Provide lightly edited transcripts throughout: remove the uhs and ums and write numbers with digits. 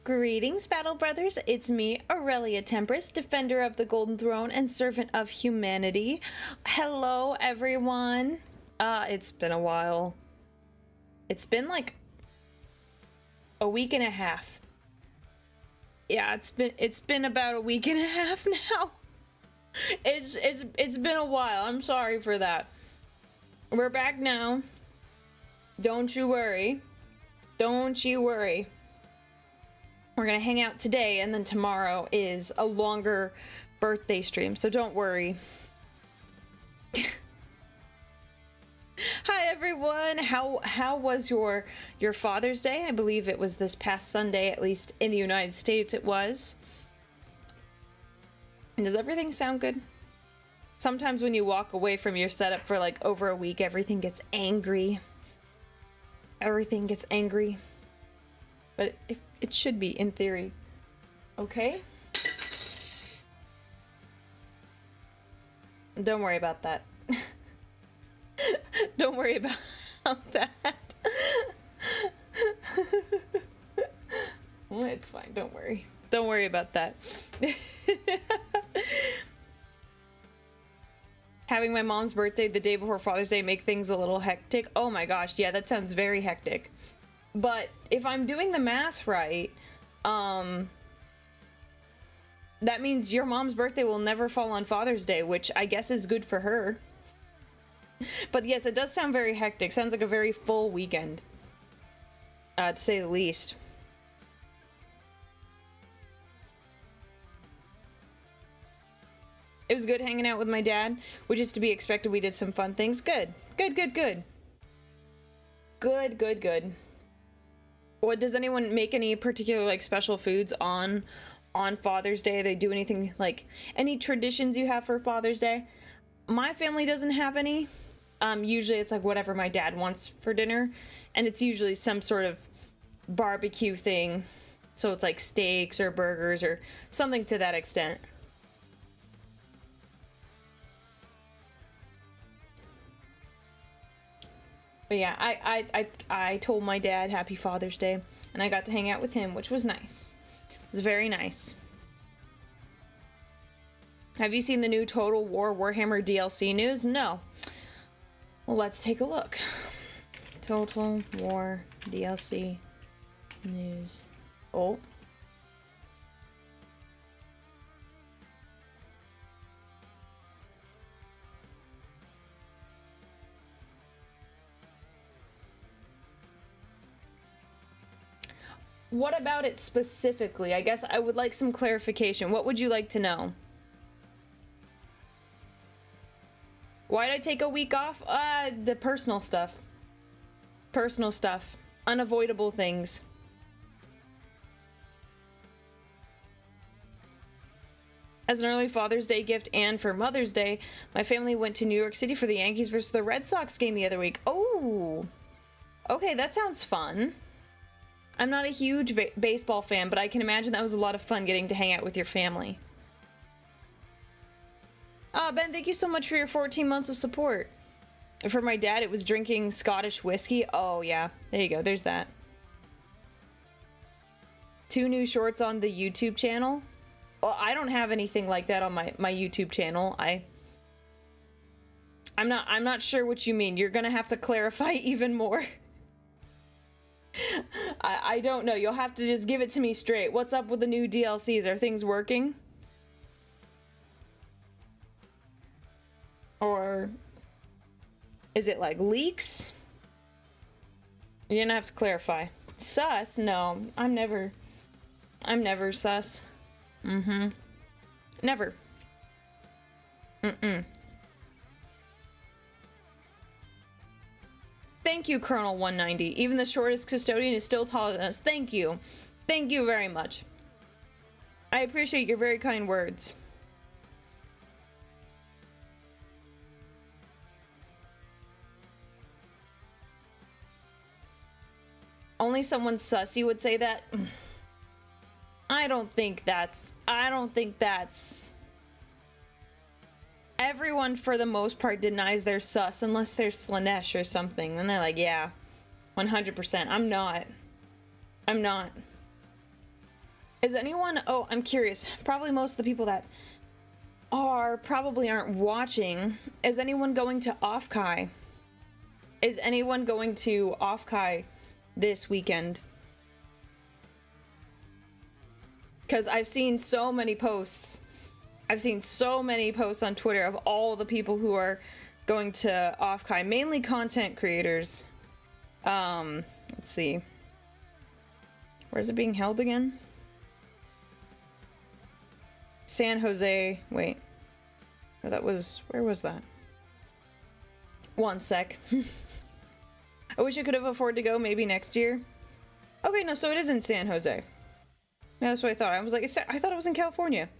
Greetings, Battle Brothers. It's me, Aurelia Tempris, Defender of the Golden Throne and Servant of Humanity. Hello, everyone. It's been a while. It's been like a week and a half. Yeah, it's been about a week and a half now. It's been a while. I'm sorry for that. We're back now. Don't you worry. Don't you worry. We're gonna hang out today, and then tomorrow is a longer birthday stream, so don't worry. Hi everyone. How was your Father's Day? I believe it was this past Sunday, at least in the United States it was. And does everything sound good? Sometimes when you walk away from your setup for like over a week, everything gets angry. Everything gets angry. But it should be, in theory. Okay? Don't worry about that. Don't worry about that. Well, it's fine, don't worry. Don't worry about that. Having my mom's birthday the day before Father's Day make things a little hectic. Oh my gosh, yeah, that sounds very hectic. But if I'm doing the math right, that means your mom's birthday will never fall on Father's Day, which I guess is good for her. But yes, it does sound very hectic. Sounds like a very full weekend, to say the least. It was good hanging out with my dad, which is to be expected. We did some fun things. Good. Good, good, good. Good, good, good. What, does anyone make any particular like special foods on Father's Day? They do anything like any traditions you have for Father's Day? My family doesn't have any. Usually it's like whatever my dad wants for dinner, and it's usually some sort of barbecue thing. So it's like steaks or burgers or something to that extent. But yeah, I told my dad Happy Father's Day, and I got to hang out with him, which was nice. It was very nice. Have you seen the new Total War Warhammer DLC news? No. Well, let's take a look. Total War DLC news. Oh. What about it specifically? I guess I would like some clarification. What would you like to know? Why did I take a week off? The personal stuff. Personal stuff. Unavoidable things. As an early Father's Day gift and for Mother's Day, my family went to New York City for the Yankees versus the Red Sox game the other week. Oh! Okay, that sounds fun. I'm not a huge baseball fan, but I can imagine that was a lot of fun getting to hang out with your family. Ben, thank you so much for your 14 months of support. And for my dad, it was drinking Scottish whiskey. Oh, yeah. There you go. There's that. 2 new shorts on the YouTube channel. Well, I don't have anything like that on my YouTube channel. I'm not sure what you mean. You're gonna have to clarify even more. I don't know. You'll have to just give it to me straight. What's up with the new DLCs? Are things working? Or is it like leaks? You're gonna have to clarify. Sus? No, I'm never sus. Never. Thank you, Colonel 190. Even the shortest custodian is still taller than us. Thank you. Thank you very much. I appreciate your very kind words. Only someone sussy would say that. I don't think that's... Everyone, for the most part, denies they're sus unless they're Slanesh or something. And they're like, yeah, 100%. I'm not. Is anyone, oh, I'm curious, probably most of the people that probably aren't watching. Is anyone going to Offkai? Is anyone going to Offkai this weekend? Because I've seen so many posts. I've seen so many posts on Twitter of all the people who are going to Offkai, mainly content creators. Let's see. Where's it being held again? San Jose. Wait. Oh, that was... Where was that? One sec. I wish I could have afforded to go maybe next year. Okay, no, so it is in San Jose. Yeah, that's what I thought. I was like, I thought it was in California.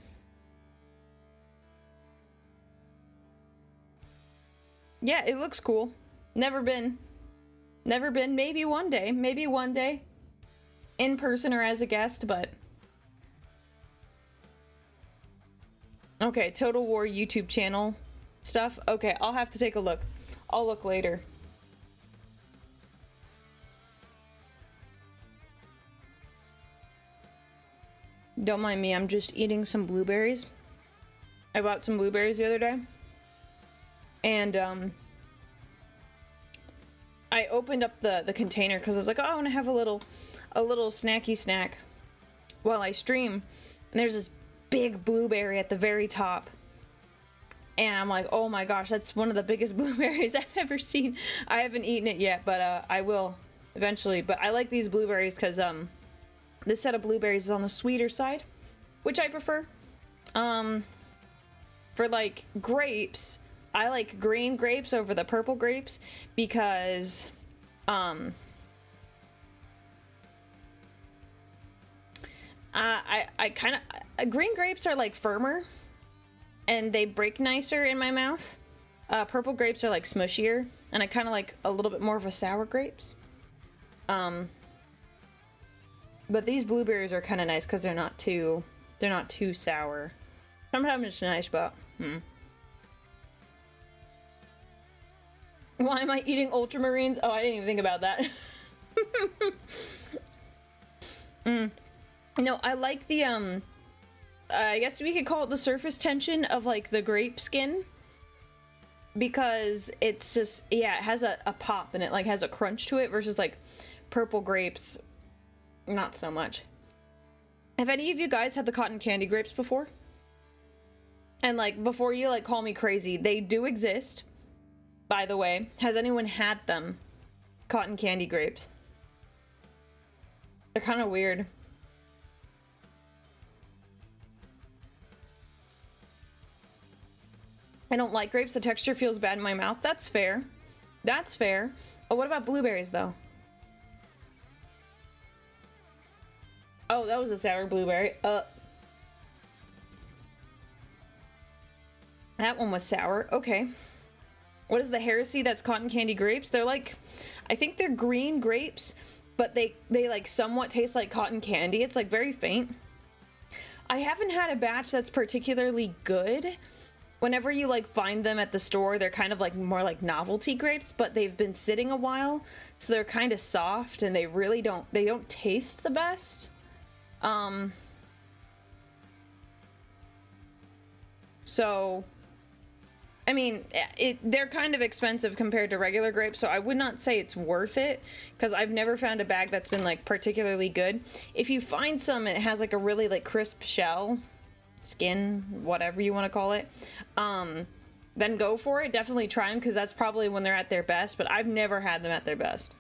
Yeah, it looks cool. Never been. Never been. Maybe one day. Maybe one day. In person or as a guest, but... Okay, Total War YouTube channel stuff. Okay, I'll have to take a look. I'll look later. Don't mind me, I'm just eating some blueberries. I bought some blueberries the other day. And, I opened up the container because I was like, oh, I want to have a little snacky snack while I stream. And there's this big blueberry at the very top. And I'm like, oh my gosh, that's one of the biggest blueberries I've ever seen. I haven't eaten it yet, but I will eventually. But I like these blueberries because this set of blueberries is on the sweeter side, which I prefer. For like grapes, I like green grapes over the purple grapes because I kind of green grapes are like firmer and they break nicer in my mouth. Purple grapes are like smushier, and I kind of like a little bit more of a sour grapes. But these blueberries are kind of nice because they're not too sour. Sometimes it's nice, but Why am I eating ultramarines? Oh, I didn't even think about that. No, I like the I guess we could call it the surface tension of like the grape skin, because it's just, yeah, it has a pop and it like has a crunch to it versus like purple grapes, not so much. Have any of you guys had the cotton candy grapes before? And like, before you like call me crazy, they do exist, by the way. Has anyone had them? Cotton candy grapes. They're kind of weird. I don't like grapes. The texture feels bad in my mouth. That's fair. That's fair. Oh, what about blueberries, though? Oh, that was a sour blueberry. That one was sour. Okay. What is the heresy that's cotton candy grapes? They're like, I think they're green grapes, but they like somewhat taste like cotton candy. It's like very faint. I haven't had a batch that's particularly good. Whenever you like find them at the store, they're kind of like more like novelty grapes, but they've been sitting a while, so they're kind of soft and they really don't taste the best. So I mean, they're kind of expensive compared to regular grapes, so I would not say it's worth it, because I've never found a bag that's been like particularly good. If you find some and it has like a really like crisp shell, skin, whatever you want to call it, then go for it. Definitely try them, because that's probably when they're at their best, but I've never had them at their best.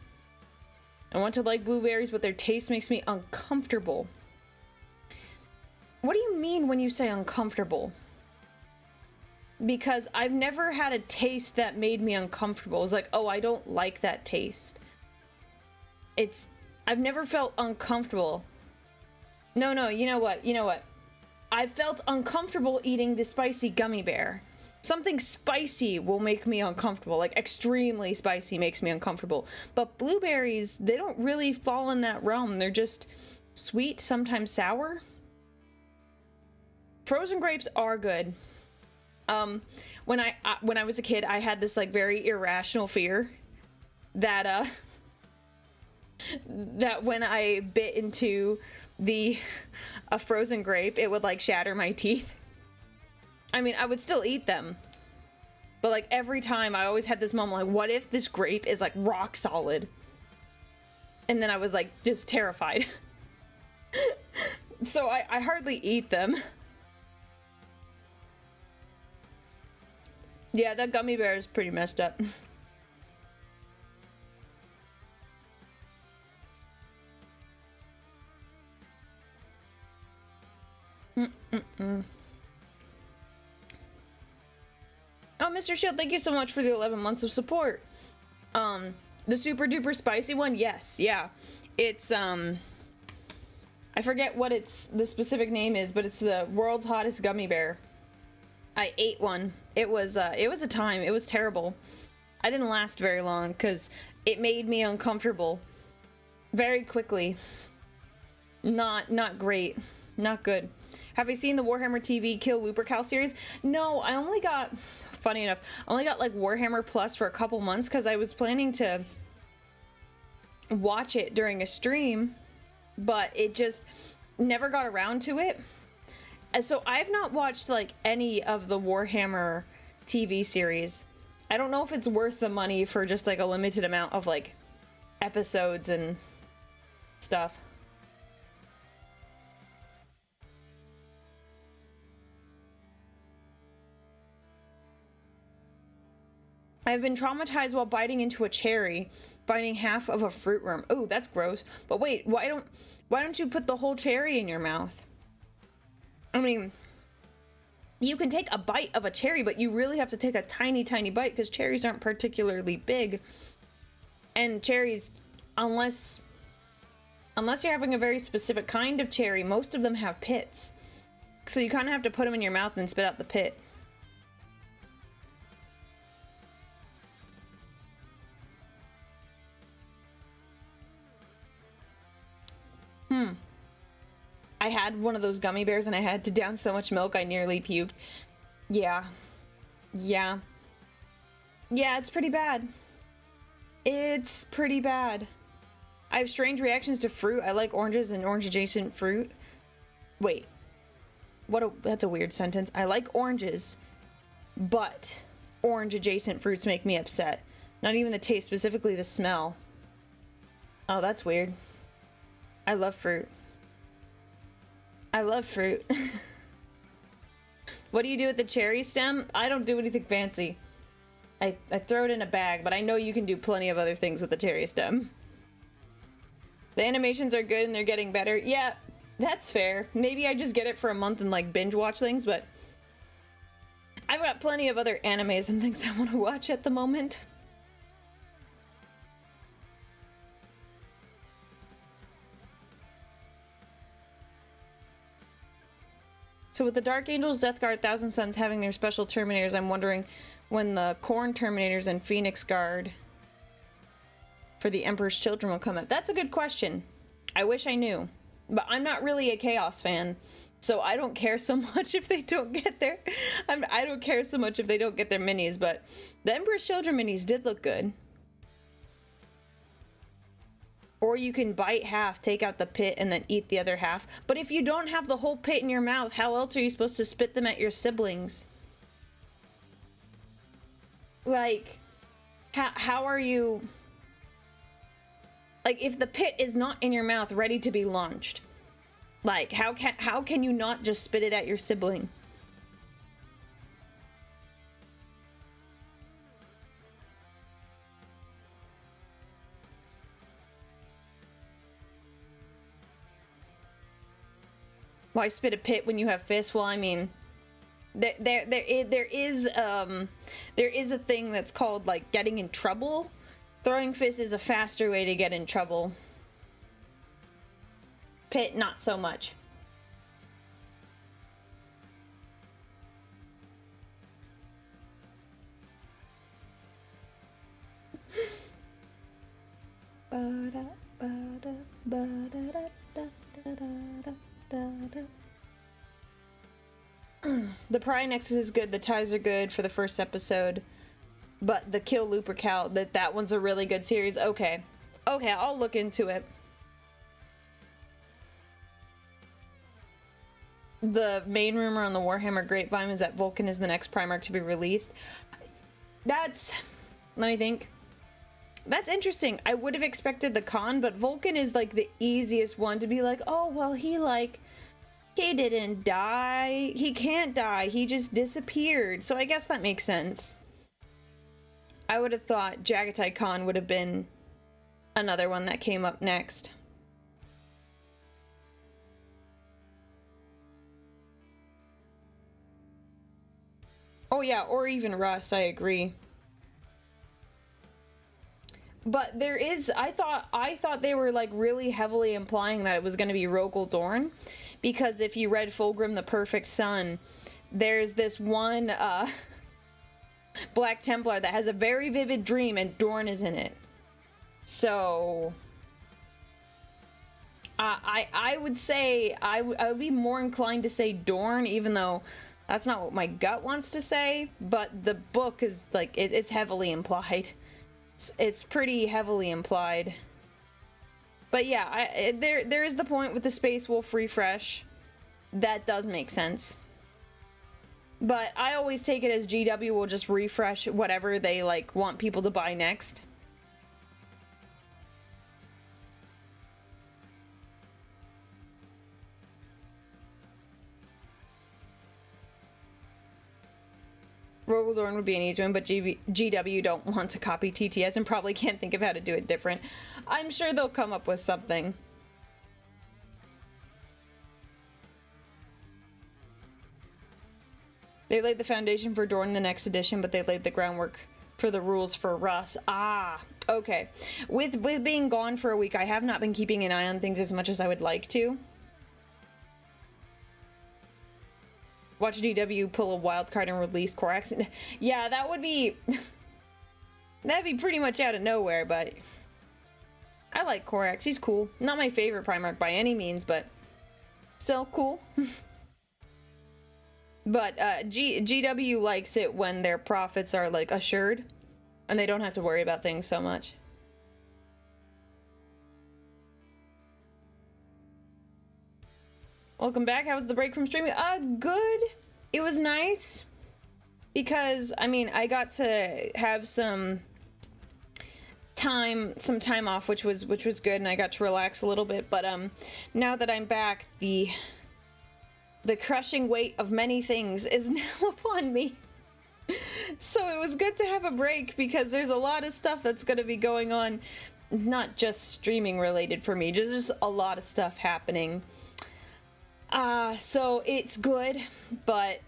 I want to like blueberries, but their taste makes me uncomfortable. What do you mean when you say uncomfortable? Because I've never had a taste that made me uncomfortable. It's like, oh, I don't like that taste. I've never felt uncomfortable. No, you know what? I felt uncomfortable eating the spicy gummy bear. Something spicy will make me uncomfortable, like extremely spicy makes me uncomfortable. But blueberries, they don't really fall in that realm. They're just sweet, sometimes sour. Frozen grapes are good. When I was a kid, I had this like very irrational fear that that when I bit into the a frozen grape, it would like shatter my teeth. I mean, I would still eat them. But like every time I always had this moment like, what if this grape is like rock solid? And then I was like just terrified. So I hardly eat them. Yeah, that gummy bear is pretty messed up. Oh, Mr. Shield, thank you so much for the 11 months of support. The super duper spicy one, yes, yeah. It's, I forget what the specific name is, but it's the world's hottest gummy bear. I ate one. It was a time. It was terrible. I didn't last very long because it made me uncomfortable very quickly. Not great. Not good. Have you seen the Warhammer TV Kill Lupercal series? No, I only got, funny enough, I only got like Warhammer Plus for a couple months because I was planning to watch it during a stream, but it just never got around to it. And so I've not watched like any of the Warhammer TV series. I don't know if it's worth the money for just like a limited amount of like episodes and stuff. I've been traumatized while biting into a cherry, biting half of a fruit worm. Oh, that's gross. But wait, why don't you put the whole cherry in your mouth? I mean, you can take a bite of a cherry, but you really have to take a tiny, tiny bite because cherries aren't particularly big. And cherries, unless you're having a very specific kind of cherry, most of them have pits. So you kind of have to put them in your mouth and spit out the pit. I had one of those gummy bears and I had to down so much milk I nearly puked. Yeah. Yeah. Yeah, it's pretty bad. It's pretty bad. I have strange reactions to fruit. I like oranges and orange adjacent fruit. Wait. That's a weird sentence. I like oranges, but orange adjacent fruits make me upset. Not even the taste, specifically the smell. Oh, that's weird. I love fruit. I love fruit. What do you do with the cherry stem? I don't do anything fancy. I throw it in a bag, but I know you can do plenty of other things with the cherry stem. The animations are good and they're getting better. Yeah, that's fair. Maybe I just get it for a month and like binge watch things, but I've got plenty of other animes and things I want to watch at the moment. So with the Dark Angels, Death Guard, Thousand Suns having their special Terminators, I'm wondering when the Khorne Terminators and Phoenix Guard for the Emperor's Children will come out. That's a good question. I wish I knew. But I'm not really a Chaos fan, so I don't care so much if they don't get their... I don't care so much if they don't get their minis, but the Emperor's Children minis did look good. Or you can bite half, take out the pit, and then eat the other half. But if you don't have the whole pit in your mouth, how else are you supposed to spit them at your siblings? Like, how are you... Like, if the pit is not in your mouth ready to be launched, like, how can you not just spit it at your sibling? Why spit a pit when you have fists? Well, I mean, there is a thing that's called like getting in trouble. Throwing fists is a faster way to get in trouble. Pit, not so much. The Pry Nexus is good, the ties are good for the first episode, but the Kill Lupercal, that one's a really good series. Okay, I'll look into it. the main rumor on the Warhammer grapevine is that Vulcan is the next Primarch to be released. That's... let me think. That's interesting. I would have expected the Khan, but Vulcan is like the easiest one to be like, oh, well, he didn't die. He can't die. He just disappeared. So I guess that makes sense. I would have thought Jagatai Khan would have been another one that came up next. Oh yeah, or even Russ, I agree. But there is, I thought they were like really heavily implying that it was going to be Rogel Dorn, because if you read Fulgrim the Perfect Son, there's this one Black Templar that has a very vivid dream and Dorn is in it. So I would say I would be more inclined to say Dorn, even though that's not what my gut wants to say, but the book is like it's heavily implied. It's pretty heavily implied. But yeah, there is the point with the Space Wolf refresh. That does make sense. But I always take it as GW will just refresh whatever they like want people to buy next. Rogaldorn would be an easy one, but GW don't want to copy TTS and probably can't think of how to do it different. I'm sure they'll come up with something. They laid the foundation for Dorn in the next edition, but they laid the groundwork for the rules for Russ. Ah, okay. With being gone for a week, I have not been keeping an eye on things as much as I would like to. Watch DW pull a wild card and release Corax. Yeah, that would be... that'd be pretty much out of nowhere, but... I like Corax. He's cool. Not my favorite Primarch by any means, but... still cool. But GW likes it when their profits are, like, assured. And they don't have to worry about things so much. Welcome back. How was the break from streaming? Good. It was nice. Because, I mean, I got to have some time off, which was good, and I got to relax a little bit. But now that I'm back, the crushing weight of many things is now upon me. So it was good to have a break, because there's a lot of stuff that's going to be going on, not just streaming related for me, just a lot of stuff happening. So it's good, but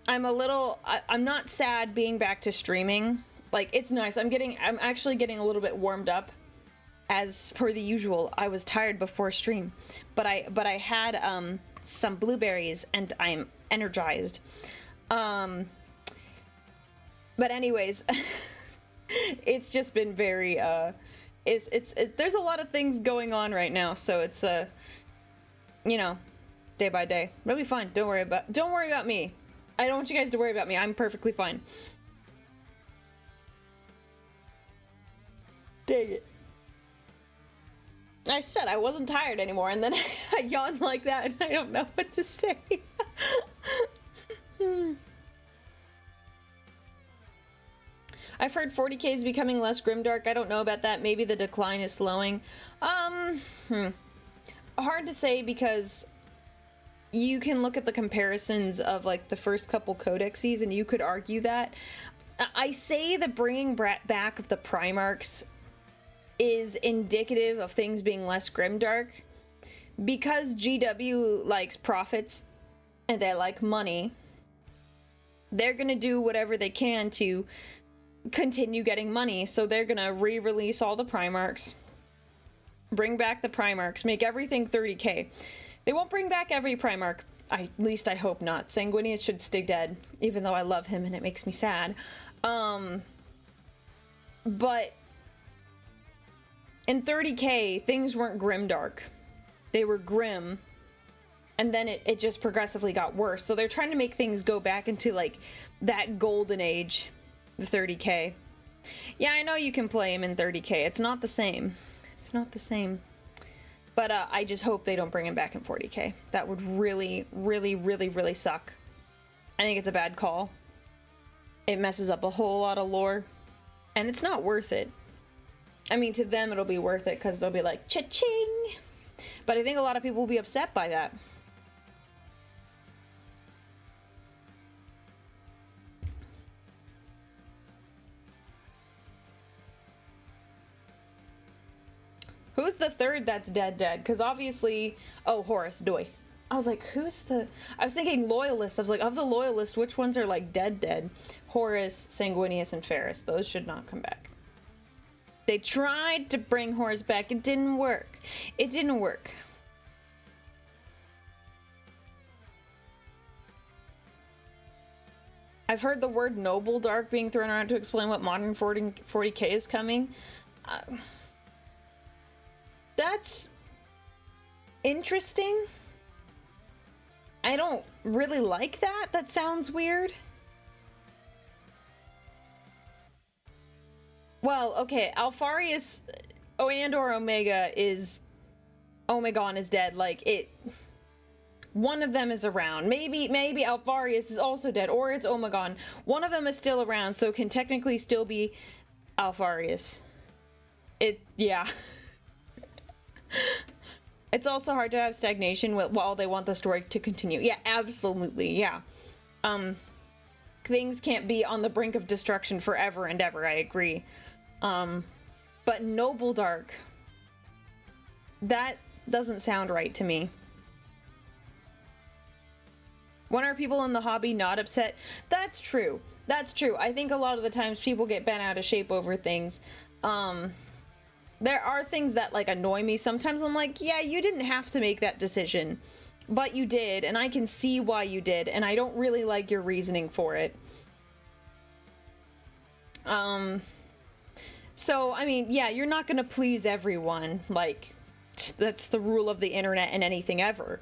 I'm not sad being back to streaming. Like, it's nice. I'm actually getting a little bit warmed up. As per the usual, I was tired before stream, but I had, some blueberries and I'm energized. But anyways, it's just been very, there's a lot of things going on right now, so it's, you know, day by day. It'll be fine. Don't worry about me. I don't want you guys to worry about me. I'm perfectly fine. Dang it. I said I wasn't tired anymore, and then I yawned like that, and I don't know what to say. I've heard 40K is becoming less grimdark. I don't know about that. Maybe the decline is slowing. Hard to say, because you can look at the comparisons of like the first couple codexes, and you could argue that. I say the bringing back of the Primarchs is indicative of things being less grimdark, because GW likes profits and they like money. They're gonna do whatever they can to continue getting money, so they're gonna re-release all the Primarchs, bring back the Primarchs, make everything 30k. They won't bring back every Primarch. At least I hope not. Sanguinius should stay dead, even though I love him and it makes me sad. But in 30k, things weren't grimdark. They were grim, and then it just progressively got worse. So they're trying to make things go back into like that golden age, the 30k. Yeah, I know you can play him in 30k. It's not the same. It's not the same. But I just hope they don't bring him back in 40K. That would really, really, really, really suck. I think it's a bad call. It messes up a whole lot of lore. And it's not worth it. I mean, to them it'll be worth it because they'll be like, cha-ching! But I think a lot of people will be upset by that. Who's the third that's dead? Because obviously... Oh, Horus, Doi. I was like, who's the... I was thinking Loyalists. I was like, of the Loyalists, which ones are like dead? Horus, Sanguinius, and Ferris. Those should not come back. They tried to bring Horus back. It didn't work. It didn't work. I've heard the word Noble Dark being thrown around to explain what modern 40K is coming. That's interesting. I don't really like that. That sounds weird. Well, okay, Alfarius and/or Omega is... Omegon is dead. Like, it... One of them is around. Maybe Alfarius is also dead, or it's Omegon. One of them is still around, so can technically still be Alfarius. Yeah. It's also hard to have stagnation while they want the story to continue. Yeah, absolutely, yeah. Things can't be on the brink of destruction forever and ever, I agree. But Noble Dark, that doesn't sound right to me. When are people in the hobby not upset? That's true. That's true. I think a lot of the times people get bent out of shape over things. There are things that like annoy me. Sometimes I'm like, yeah, you didn't have to make that decision, but you did, and I can see why you did, and I don't really like your reasoning for it. So, I mean, yeah, you're not gonna please everyone. Like, that's the rule of the internet and anything ever.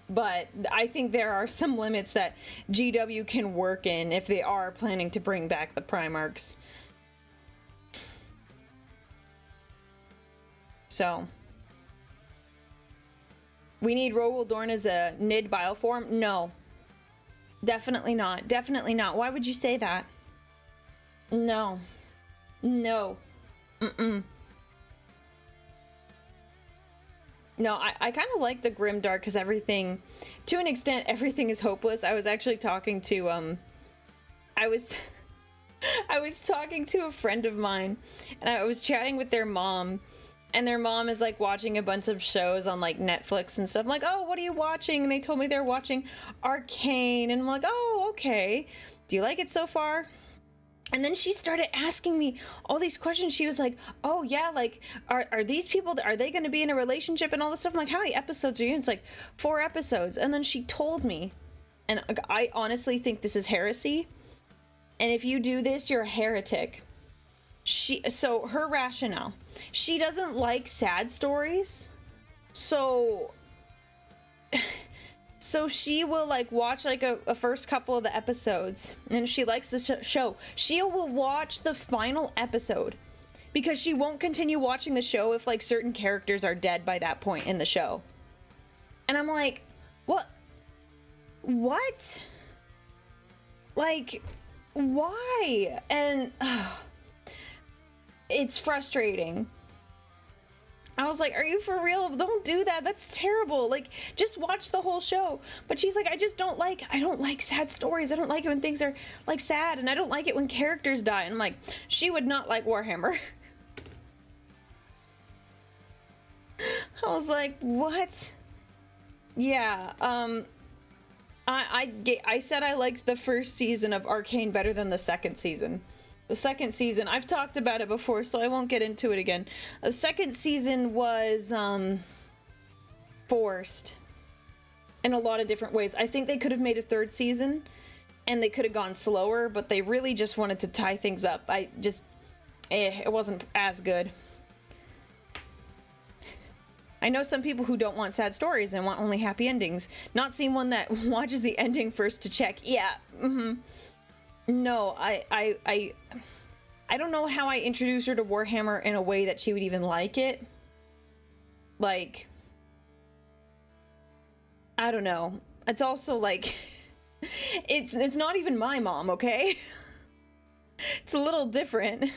But I think there are some limits that GW can work in if they are planning to bring back the Primarchs. So, we need Rogel Dorn as a Nid bioform? No. Definitely not. Definitely not. Why would you say that? No. No. Mm-mm. No, I kind of like the Grimdark because everything, to an extent, everything is hopeless. I was actually talking to, I was talking to a friend of mine, and I was chatting with their mom, and their mom is like watching a bunch of shows on like Netflix and stuff. I'm like, oh, what are you watching? And they told me they're watching Arcane, and I'm like, oh, okay. Do you like it so far? And then she started asking me all these questions. She was like, oh yeah, like, are these people, are they going to be in a relationship and all this stuff? I'm like, how many episodes are you in? It's like 4 episodes. And then she told me, and I honestly think this is heresy, and if you do this, you're a heretic. So her rationale, she doesn't like sad stories, so she will like watch like a first couple of the episodes, and if she likes the show, she will watch the final episode because she won't continue watching the show if like certain characters are dead by that point in the show. And I'm like, what? Like, why? And it's frustrating. I was like, are you for real? Don't do that. That's terrible. Like, just watch the whole show. But she's like, I don't like sad stories. I don't like it when things are like sad, and I don't like it when characters die. And I'm like, she would not like Warhammer. I was like, what? Yeah, I said I liked the first season of Arcane better than the second season. The second season, I've talked about it before, so I won't get into it again. The second season was, forced in a lot of different ways. I think they could have made a third season, and they could have gone slower, but they really just wanted to tie things up. It wasn't as good. I know some people who don't want sad stories and want only happy endings. Not seen one that watches the ending first to check. Yeah, No, I don't know how I introduce her to Warhammer in a way that she would even like it. Like, I don't know. It's also like, it's not even my mom, okay? It's a little different.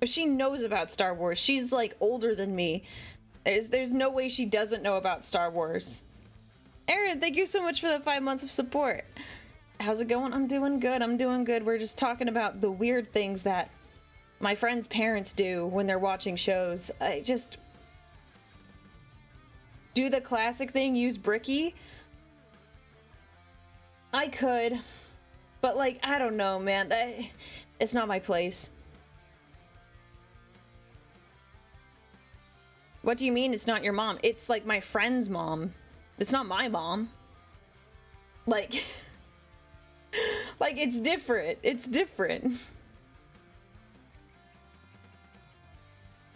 She knows about Star Wars. She's like older than me. There's no way she doesn't know about Star Wars. Aaron, thank you so much for the 5 months of support. How's it going? I'm doing good. I'm doing good. We're just talking about the weird things that my friends' parents do when they're watching shows. I just do the classic thing, use Bricky. I could, but like, I don't know, man. It's not my place. What do you mean it's not your mom? It's like my friend's mom. It's not my mom. Like, like it's different. It's different.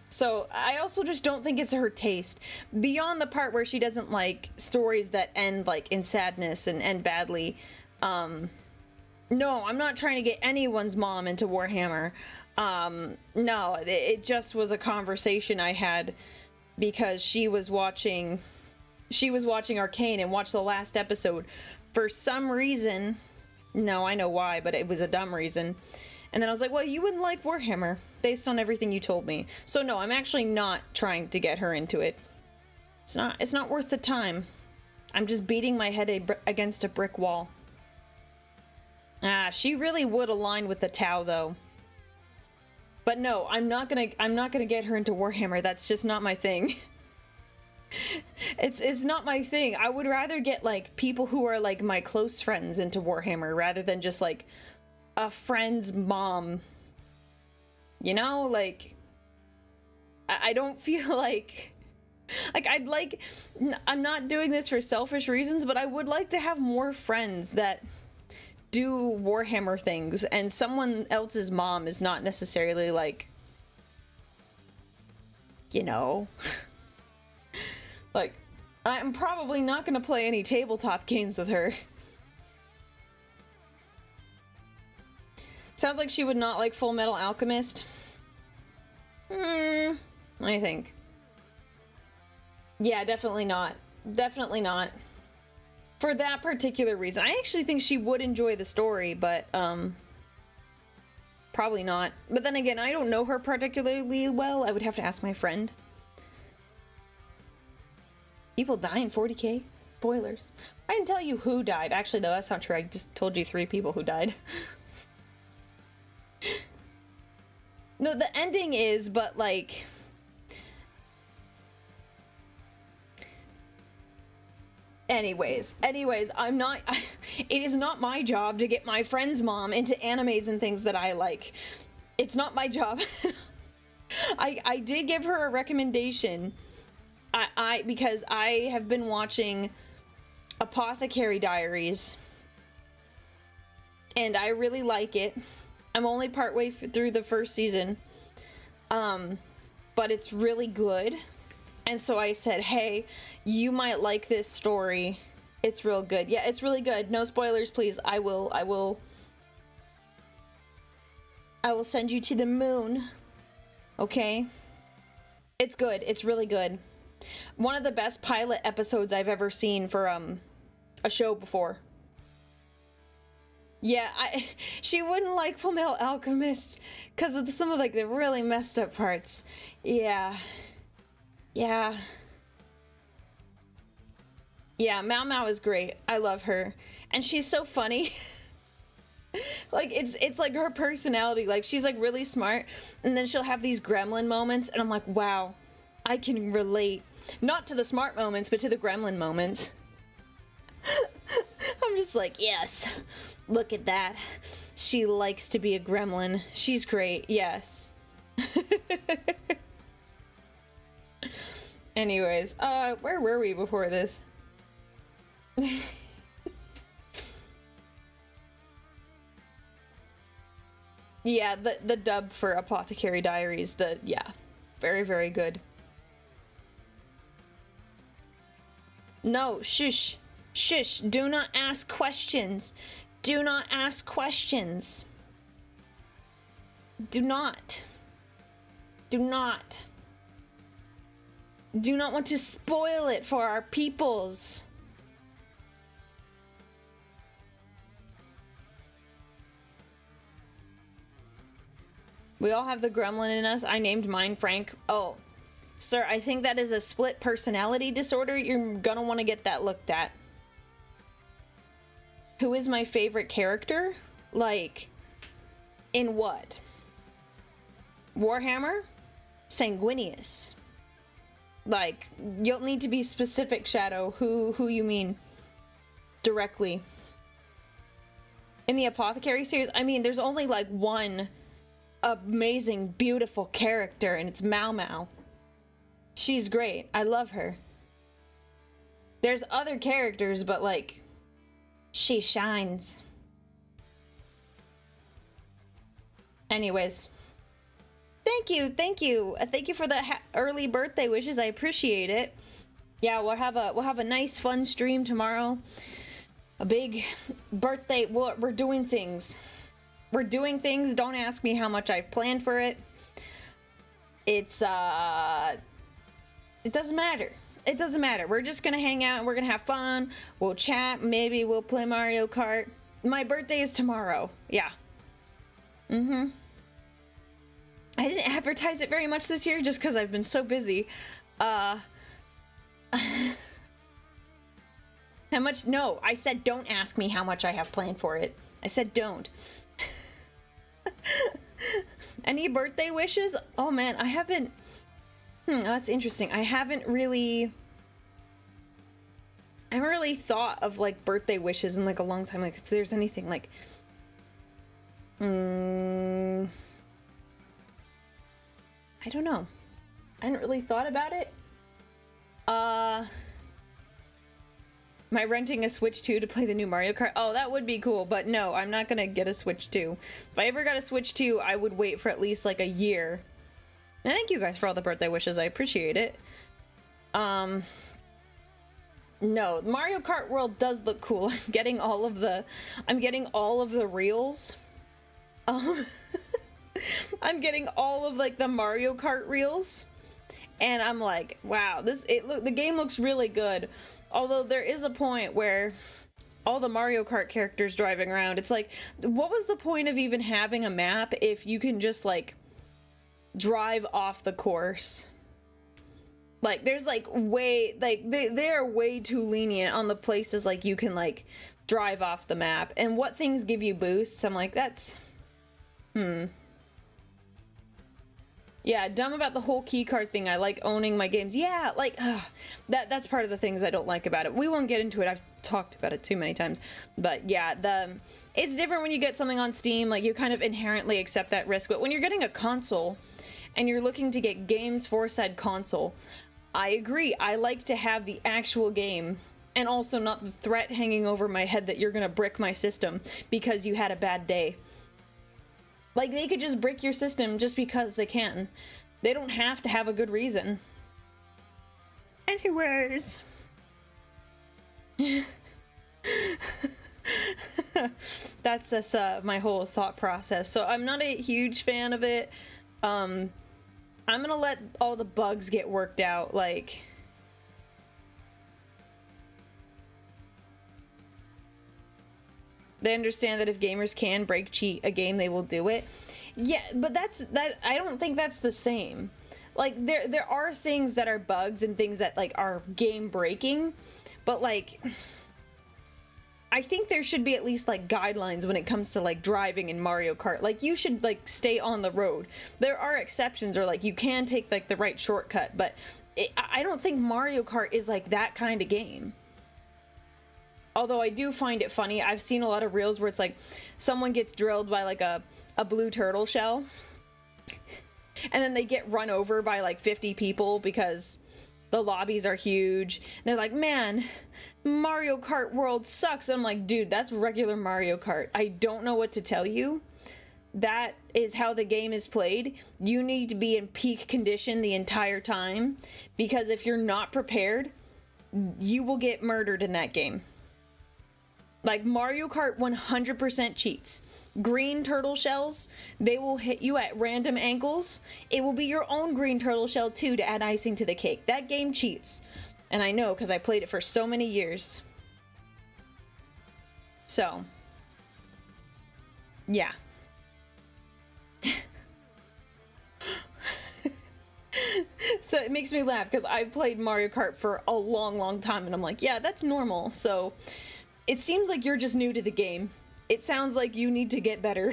So I also just don't think it's her taste. Beyond the part where she doesn't like stories that end like in sadness and end badly. No, I'm not trying to get anyone's mom into Warhammer. No, it just was a conversation I had because she was watching Arcane and watched the last episode. For some reason, no, I know why, but it was a dumb reason. And then I was like, well, you wouldn't like Warhammer based on everything you told me. So no, I'm actually not trying to get her into it. It's not worth the time. I'm just beating my head against a brick wall. Ah, she really would align with the Tau though. But no, I'm not gonna get her into Warhammer. That's just not my thing. It's not my thing. I would rather get like people who are like my close friends into Warhammer rather than just like a friend's mom. You know, like I don't feel like I'm not doing this for selfish reasons, but I would like to have more friends that do Warhammer things, and someone else's mom is not necessarily like, you know, like, I'm probably not gonna play any tabletop games with her. Sounds like she would not like Full Metal Alchemist. I think. Yeah, definitely not. Definitely not. For that particular reason. I actually think she would enjoy the story, but, probably not. But then again, I don't know her particularly well. I would have to ask my friend. People die in 40K? Spoilers. I didn't tell you who died. Actually, no, that's not true. I just told you 3 people who died. No, the ending is, but like... Anyways, I'm not... It is not my job to get my friend's mom into animes and things that I like. It's not my job. I did give her a recommendation. Because I have been watching Apothecary Diaries. And I really like it. I'm only partway through the first season. But it's really good. And so I said, hey, you might like this story. It's real good. Yeah, it's really good. No spoilers, please. I will send you to the moon. Okay? It's good. It's really good. One of the best pilot episodes I've ever seen for a show before. Yeah, she wouldn't like Fullmetal Alchemist because of some of like the really messed up parts. Yeah. Yeah. Yeah, Mao Mao is great. I love her. And she's so funny. Like, it's like her personality. Like, she's like really smart. And then she'll have these gremlin moments. And I'm like, wow, I can relate. Not to the smart moments, but to the gremlin moments. I'm just like, yes, look at that. She likes to be a gremlin. She's great, yes. Anyways, where were we before this? Yeah, the dub for Apothecary Diaries, yeah, very, very good. No, shush. Shush, do not ask questions. Do not ask questions. Do not. Do not. Do not want to spoil it for our peoples. We all have the gremlin in us. I named mine Frank. Oh, sir, I think that is a split personality disorder. You're gonna want to get that looked at. Who is my favorite character? Like, in what? Warhammer? Sanguinius. Like, you'll need to be specific, Shadow, who you mean directly. In the Apothecary series, I mean, there's only like one amazing, beautiful character, and it's Mau Mau. She's great. I love her. There's other characters, but like, she shines. Anyways. Thank you, thank you. Thank you for the early birthday wishes. I appreciate it. Yeah, we'll have a nice fun stream tomorrow. A big birthday. We're doing things. We're doing things. Don't ask me how much I've planned for it. It's it doesn't matter. It doesn't matter. We're just gonna hang out and we're gonna have fun. We'll chat. Maybe we'll play Mario Kart. My birthday is tomorrow. Yeah. Mm-hmm. I didn't advertise it very much this year just because I've been so busy. How much? No, I said don't ask me how much I have planned for it. I said don't. Any birthday wishes? Oh man, I haven't... that's interesting. I haven't really thought of like birthday wishes in like a long time. Like if there's anything like... I don't know. I hadn't really thought about it. Am I renting a Switch 2 to play the new Mario Kart? Oh, that would be cool, but no, I'm not gonna get a Switch 2. If I ever got a Switch 2, I would wait for at least like a year. And thank you guys for all the birthday wishes. I appreciate it. No, Mario Kart World does look cool. I'm getting all of the reels. I'm getting all of like the Mario Kart reels, and I'm like, wow, the game looks really good. Although there is a point where all the Mario Kart characters driving around, it's like, what was the point of even having a map if you can just like drive off the course? Like there's like they're way too lenient on the places like you can like drive off the map, and what things give you boosts. I'm like, that's yeah, dumb about the whole keycard thing. I like owning my games. Yeah, like, that's part of the things I don't like about it. We won't get into it. I've talked about it too many times. But yeah, it's different when you get something on Steam. Like, you kind of inherently accept that risk. But when you're getting a console and you're looking to get games for said console, I agree. I like to have the actual game and also not the threat hanging over my head that you're going to brick my system because you had a bad day. Like, they could just brick your system just because they can. They don't have to have a good reason. Anyways. That's just my whole thought process. So I'm not a huge fan of it. I'm gonna let all the bugs get worked out, like... They understand that if gamers can break cheat a game, they will do it. Yeah, but I don't think that's the same. Like, there are things that are bugs and things that, like, are game breaking, but, like, I think there should be at least, like, guidelines when it comes to, like, driving in Mario Kart. Like, you should, like, stay on the road. There are exceptions, or, like, you can take, like, the right shortcut, but I don't think Mario Kart is, like, that kind of game. Although I do find it funny, I've seen a lot of reels where it's like someone gets drilled by like a blue turtle shell and then they get run over by like 50 people because the lobbies are huge. And they're like, man, Mario Kart World sucks. I'm like, dude, that's regular Mario Kart. I don't know what to tell you. That is how the game is played. You need to be in peak condition the entire time, because if you're not prepared, you will get murdered in that game. Like, Mario Kart 100% cheats. Green turtle shells, they will hit you at random angles. It will be your own green turtle shell too to add icing to the cake. That game cheats. And I know because I played it for so many years. So, yeah. So it makes me laugh because I've played Mario Kart for a long time and I'm like, yeah, that's normal. So it seems like you're just new to the game. It sounds like you need to get better.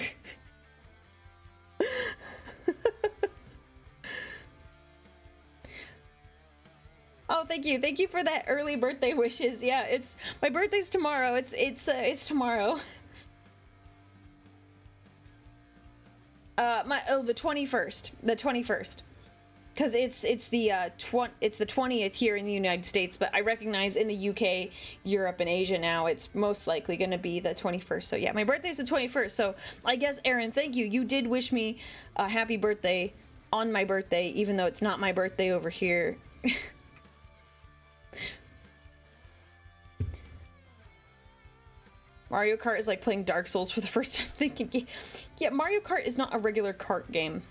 Oh, thank you. Thank you for that early birthday wishes. Yeah, it's my birthday's tomorrow. It's tomorrow. The 21st. The 21st. Cuz it's the 20th here in the United States, but I recognize in the UK, Europe and Asia now it's most likely going to be the 21st. So yeah, my birthday's the 21st. So I guess Aaron, thank you. You did wish me a happy birthday on my birthday even though it's not my birthday over here. Mario Kart is like playing Dark Souls for the first time thinking, yeah, Mario Kart is not a regular kart game.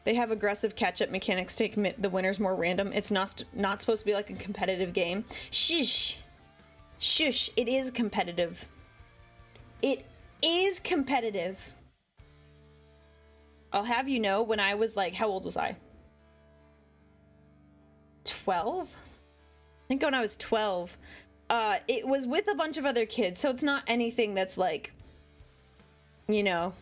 They have aggressive catch-up mechanics to make the winners more random. It's not supposed to be like a competitive game. Shush. Shush. It is competitive. It is competitive. I'll have you know, when I was like, how old was I? 12? I think when I was 12. It was with a bunch of other kids, so it's not anything that's like, you know,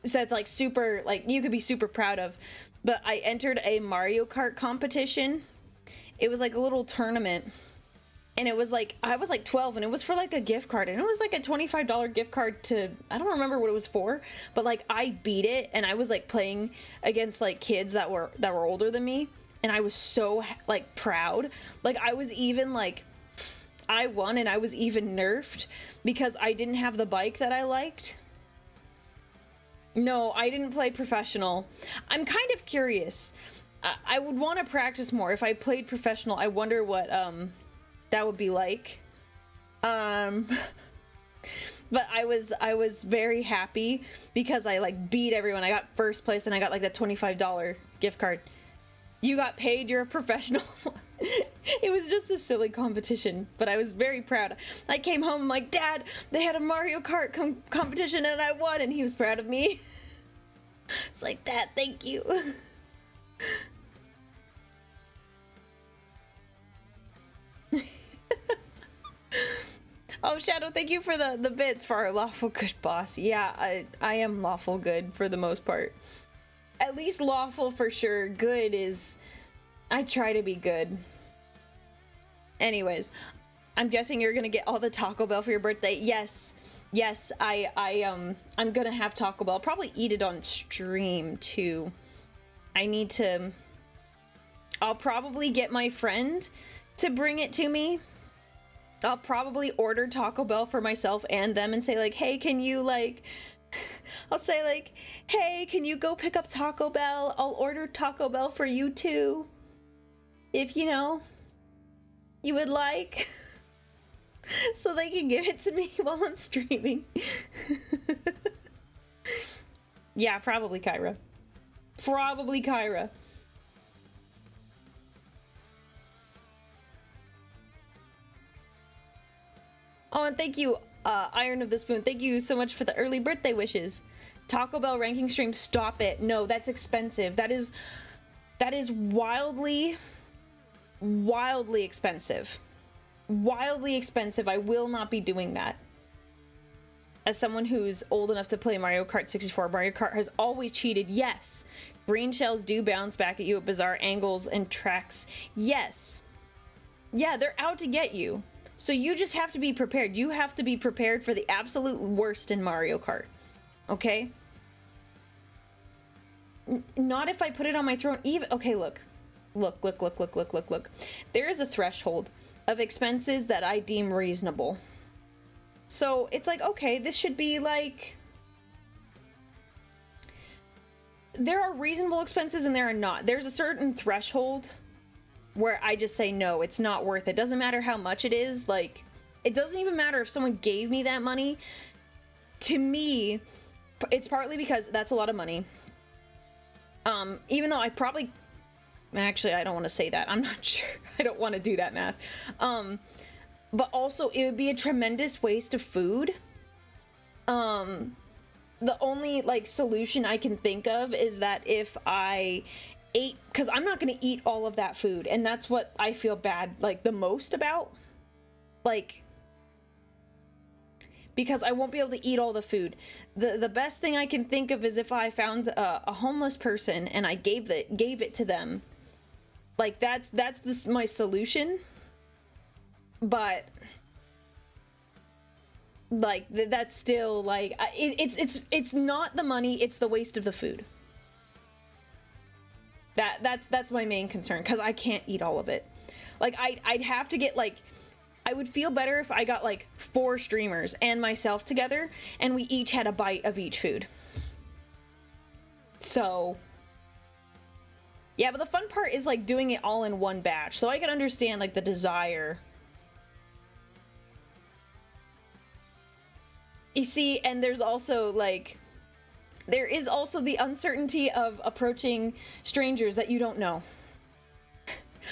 that's like super, like you could be super proud of. But I entered a Mario Kart competition. It was like a little tournament and it was like, I was like 12 and it was for like a gift card and it was like a $25 gift card to, I don't remember what it was for, but like I beat it and I was like playing against like kids that were older than me and I was so like proud. Like I was even like, I won and I was even nerfed because I didn't have the bike that I liked. No, I didn't play professional. I'm kind of curious. I would want to practice more. If I played professional, I wonder what that would be like. But I was very happy because I like beat everyone. I got first place and I got like that $25 gift card. You got paid, you're a professional. It was just a silly competition, but I was very proud. I came home, I'm like, Dad, they had a Mario Kart competition and I won, and he was proud of me. It's like, Dad, thank you. Oh, Shadow, thank you for the bits for our lawful good boss. Yeah, I am lawful good for the most part. At least lawful for sure. Good is... I try to be good. Anyways, I'm guessing you're gonna get all the Taco Bell for your birthday. Yes. Yes, I'm gonna have Taco Bell. I'll probably eat it on stream too. I need to... I'll probably get my friend to bring it to me. I'll probably order Taco Bell for myself and them and say like, hey, can you like... I'll say like, hey, can you go pick up Taco Bell? I'll order Taco Bell for you too. If, you know, you would like. So they can give it to me while I'm streaming. Yeah, probably Kyra. Probably Kyra. Oh, and thank you, Iron of the Spoon. Thank you so much for the early birthday wishes. Taco Bell ranking stream, stop it. No, that's expensive. That is wildly expensive. Wildly expensive. I will not be doing that. As someone who's old enough to play Mario Kart 64, Mario Kart has always cheated. Yes. Green shells do bounce back at you at bizarre angles and tracks. Yes. Yeah, they're out to get you. So you just have to be prepared. You have to be prepared for the absolute worst in Mario Kart. Okay? Not if I put it on my throne. Even okay, look. Look. There is a threshold of expenses that I deem reasonable. So it's like, okay, this should be like... There are reasonable expenses and there are not. There's a certain threshold where I just say, no, it's not worth it. Doesn't matter how much it is, like, it doesn't even matter if someone gave me that money. To me, it's partly because that's a lot of money. Even though I probably, actually, I don't want to say that. I'm not sure. I don't want to do that math. But also, it would be a tremendous waste of food. The only, like, solution I can think of is that if I ate, because I'm not going to eat all of that food, and that's what I feel bad, like, the most about. Like, because I won't be able to eat all the food. The best thing I can think of is if I found a homeless person and I gave it to them. Like, that's my solution. But like, that's still, like, it's not the money, it's the waste of the food. That's my main concern, because I can't eat all of it. Like, I'd have to get, like, I would feel better if I got, like, 4 streamers and myself together, and we each had a bite of each food. So, yeah, but the fun part is, like, doing it all in one batch, so I can understand, like, the desire. You see, and there's also, like, there is also the uncertainty of approaching strangers that you don't know.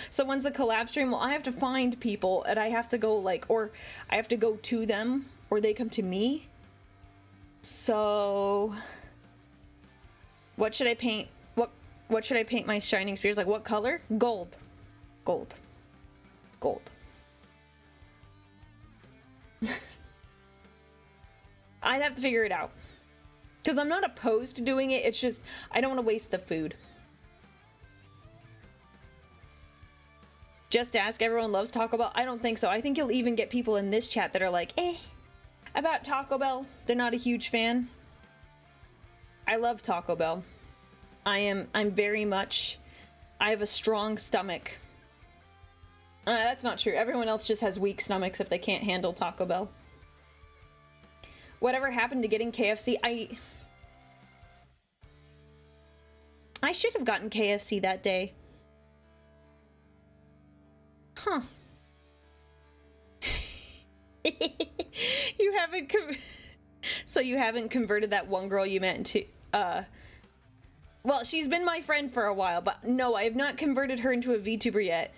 So when's the collab stream? Well, I have to find people, and I have to go, like, or I have to go to them, or they come to me. So what should I paint? What should I paint my shining spears? Like, what color? Gold. Gold. Gold. I'd have to figure it out. Because I'm not opposed to doing it, it's just, I don't want to waste the food. Just ask, everyone loves Taco Bell? I don't think so. I think you'll even get people in this chat that are like, about Taco Bell. They're not a huge fan. I love Taco Bell. I'm very much, I have a strong stomach. That's not true. Everyone else just has weak stomachs if they can't handle Taco Bell. Whatever happened to getting KFC? I should have gotten KFC that day. Huh. You haven't so you haven't converted that one girl you met into, well, she's been my friend for a while, but no, I have not converted her into a VTuber yet.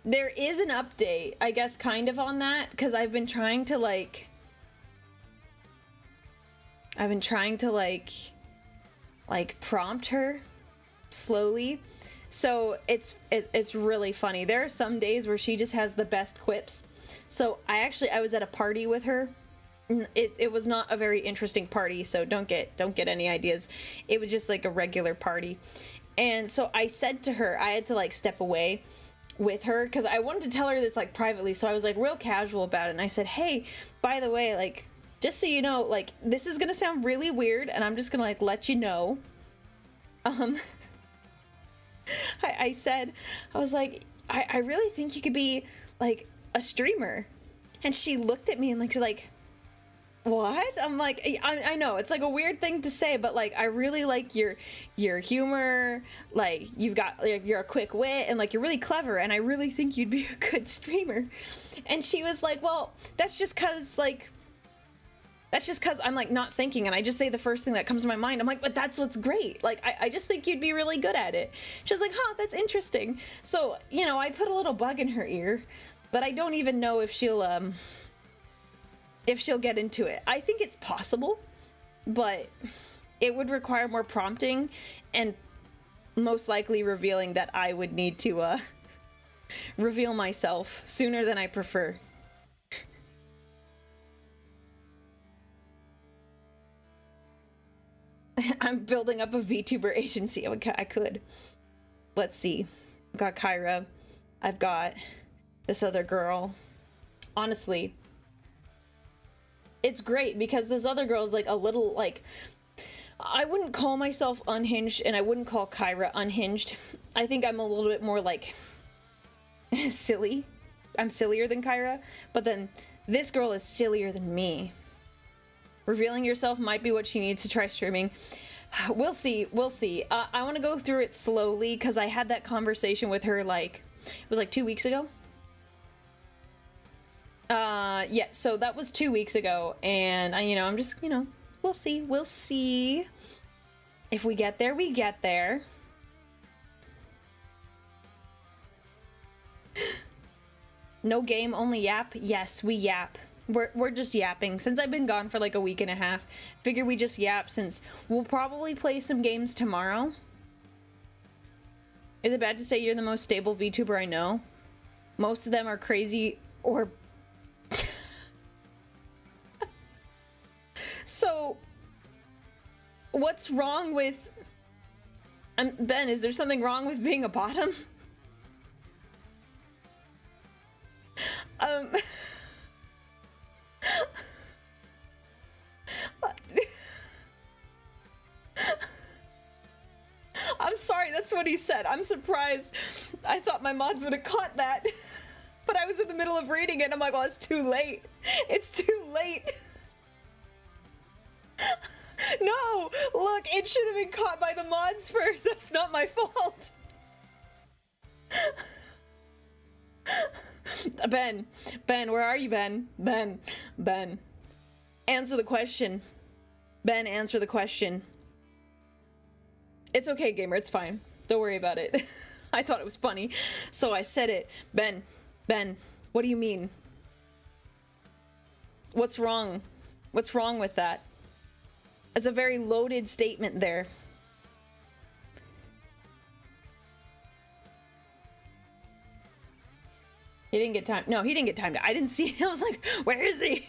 There is an update, I guess, kind of on that, because I've been trying to, like, prompt her slowly. So it's really funny. There are some days where she just has the best quips. So I was at a party with her. It was not a very interesting party, so don't get any ideas. It was just like a regular party. And so I said to her, I had to, like, step away with her because I wanted to tell her this, like, privately. So I was, like, real casual about it, and I said, hey, by the way, like, just so you know, like, this is gonna sound really weird, and I'm just gonna, like, let you know. I said, I was like, I really think you could be, like, a streamer. And she looked at me and, like, what? I'm like, I know it's, like, a weird thing to say, but, like, I really like your humor. Like, you're a quick wit, and, like, you're really clever, and I really think you'd be a good streamer. And she was like, well, that's just cause I'm, like, not thinking, and I just say the first thing that comes to my mind. I'm like, but that's what's great. Like, I just think you'd be really good at it. She's like, huh, that's interesting. So, you know, I put a little bug in her ear, but I don't even know if she'll get into it. I think it's possible, but it would require more prompting and most likely revealing that I would need to, reveal myself sooner than I prefer. I'm building up a VTuber agency. I could. Let's see. I've got Kyra. I've got this other girl. Honestly, it's great because this other girl is, like, a little, like, I wouldn't call myself unhinged, and I wouldn't call Kyra unhinged. I think I'm a little bit more, like, silly. I'm sillier than Kyra, but then this girl is sillier than me. Revealing yourself might be what she needs to try streaming. We'll see. We'll see. I want to go through it slowly because I had that conversation with her, like, it was like 2 weeks ago. Yeah, so that was 2 weeks ago, and I'm just, we'll see. If we get there, we get there. No game, only yap? Yes, we yap. We're just yapping. Since I've been gone for like a week and a half, figure we just yap since we'll probably play some games tomorrow. Is it bad to say you're the most stable VTuber I know? Most of them are crazy or... So, what's wrong with... Ben, is there something wrong with being a bottom? I'm sorry, that's what he said. I'm surprised. I thought my mods would have caught that. But I was in the middle of reading it and I'm like, well, it's too late. It's too late. No! Look, it should have been caught by the mods first. That's not my fault. Ben, where are you, Ben? Ben. Answer the question. Ben, answer the question. It's okay, gamer, it's fine. Don't worry about it. I thought it was funny, so I said it. Ben, what do you mean? What's wrong? What's wrong with that? That's a very loaded statement there. He didn't get time. No, he didn't get time to. I didn't see it. I was like, where is he?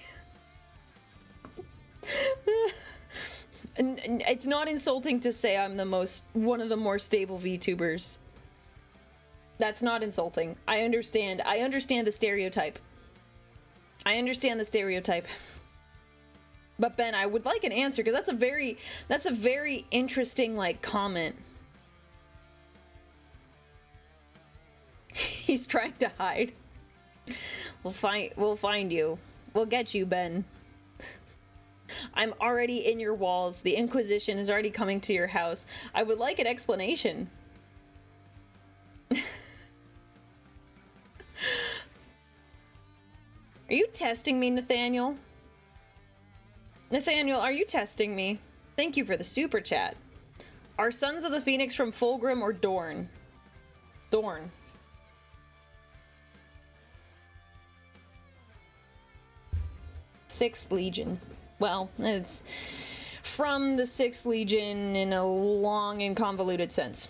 And it's not insulting to say I'm one of the more stable VTubers. That's not insulting. I understand the stereotype. But Ben, I would like an answer because that's a very interesting like comment. He's trying to hide. We'll find you. We'll get you, Ben. I'm already in your walls. The Inquisition is already coming to your house. I would like an explanation. Are you testing me, Nathaniel? Nathaniel, are you testing me? Thank you for the super chat. Are Sons of the Phoenix from Fulgrim or Dorn? Dorn. Sixth Legion. Well, it's from the 6th Legion in a long and convoluted sense.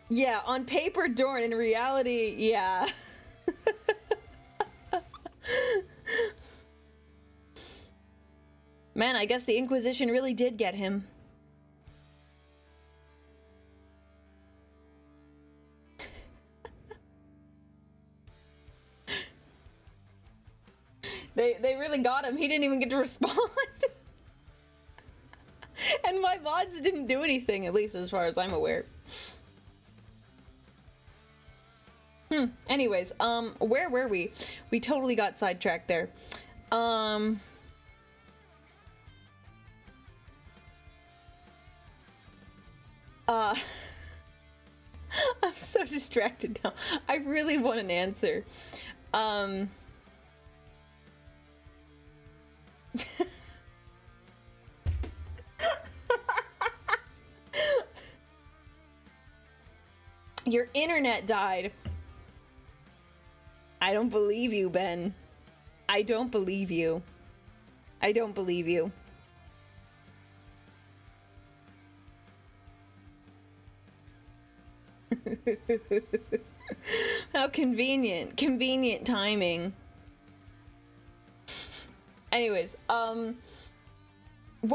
Yeah, on paper, Dorn. In reality, yeah. Man, I guess the Inquisition really did get him. They really got him. He didn't even get to respond. And my mods didn't do anything, at least as far as I'm aware. Anyways, where were we? We totally got sidetracked there. I'm so distracted now. I really want an answer. Your internet died. I don't believe you, Ben. I don't believe you. I don't believe you. How convenient. Convenient timing. Anyways, what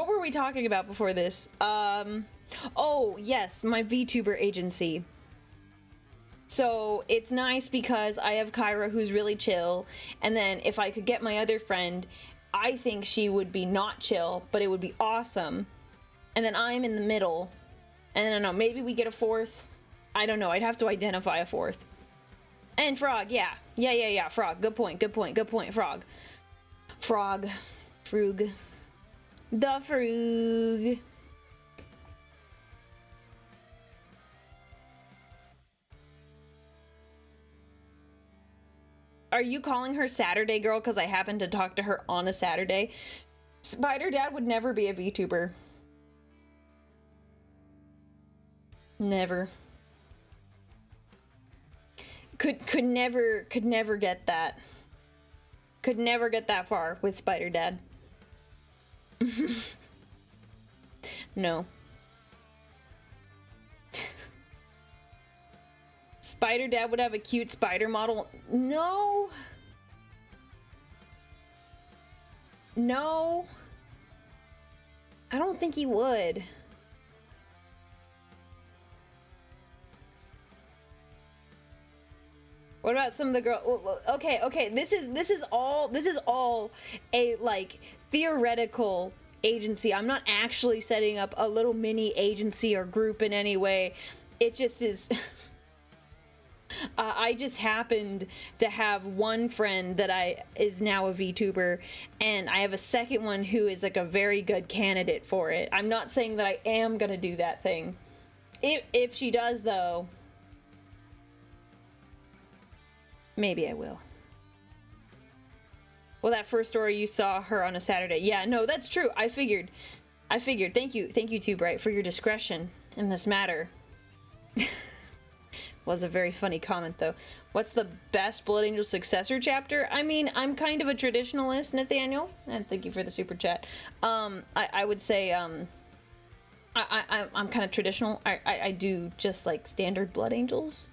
were we talking about before this? Oh, yes, my VTuber agency. So it's nice because I have Kyra, who's really chill, and then if I could get my other friend, I think she would be not chill, but it would be awesome. And then I'm in the middle, and I don't know, maybe we get a fourth. I don't know, I'd have to identify a fourth. And Frog, yeah, Frog, good point, Frog. Frog. The Frog. Are you calling her Saturday girl because I happened to talk to her on a Saturday? Spider Dad would never be a VTuber. Never. Could never get that. Could never get that far with Spider Dad. No. Spider Dad would have a cute spider model. No. No. I don't think he would. What about some of the girl? Okay. This is all a like theoretical agency. I'm not actually setting up a little mini agency or group in any way. It just is. I just happened to have one friend that is now a VTuber, and I have a second one who is like a very good candidate for it. I'm not saying that I am gonna do that thing. If she does, though, maybe I will. Well, that first story you saw her on a Saturday. Yeah, no, that's true. I figured. Thank you, Too Bright, for your discretion in this matter. Was a very funny comment, though. What's the best Blood Angel successor chapter? I mean, I'm kind of a traditionalist, Nathaniel, and thank you for the super chat. I would say, I'm kind of traditional. I do just like standard Blood Angels.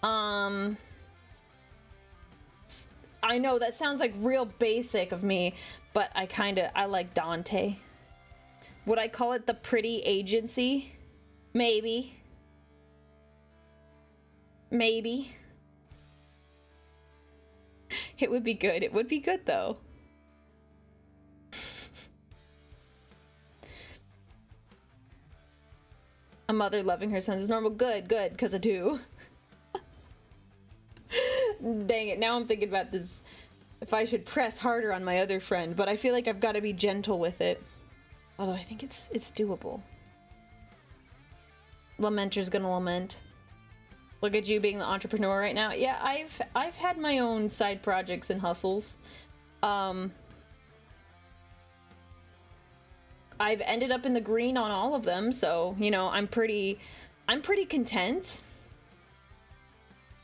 I know that sounds like real basic of me, but I like Dante. Would I call it the pretty agency? Maybe. Maybe. It would be good. It would be good, though. A mother loving her sons is normal. Good, because I do. Dang it, now I'm thinking about this. If I should press harder on my other friend, but I feel like I've got to be gentle with it. Although I think it's doable. Lamenter's gonna lament. Look at you being the entrepreneur right now. Yeah, I've had my own side projects and hustles. I've ended up in the green on all of them, so, you know, I'm pretty content.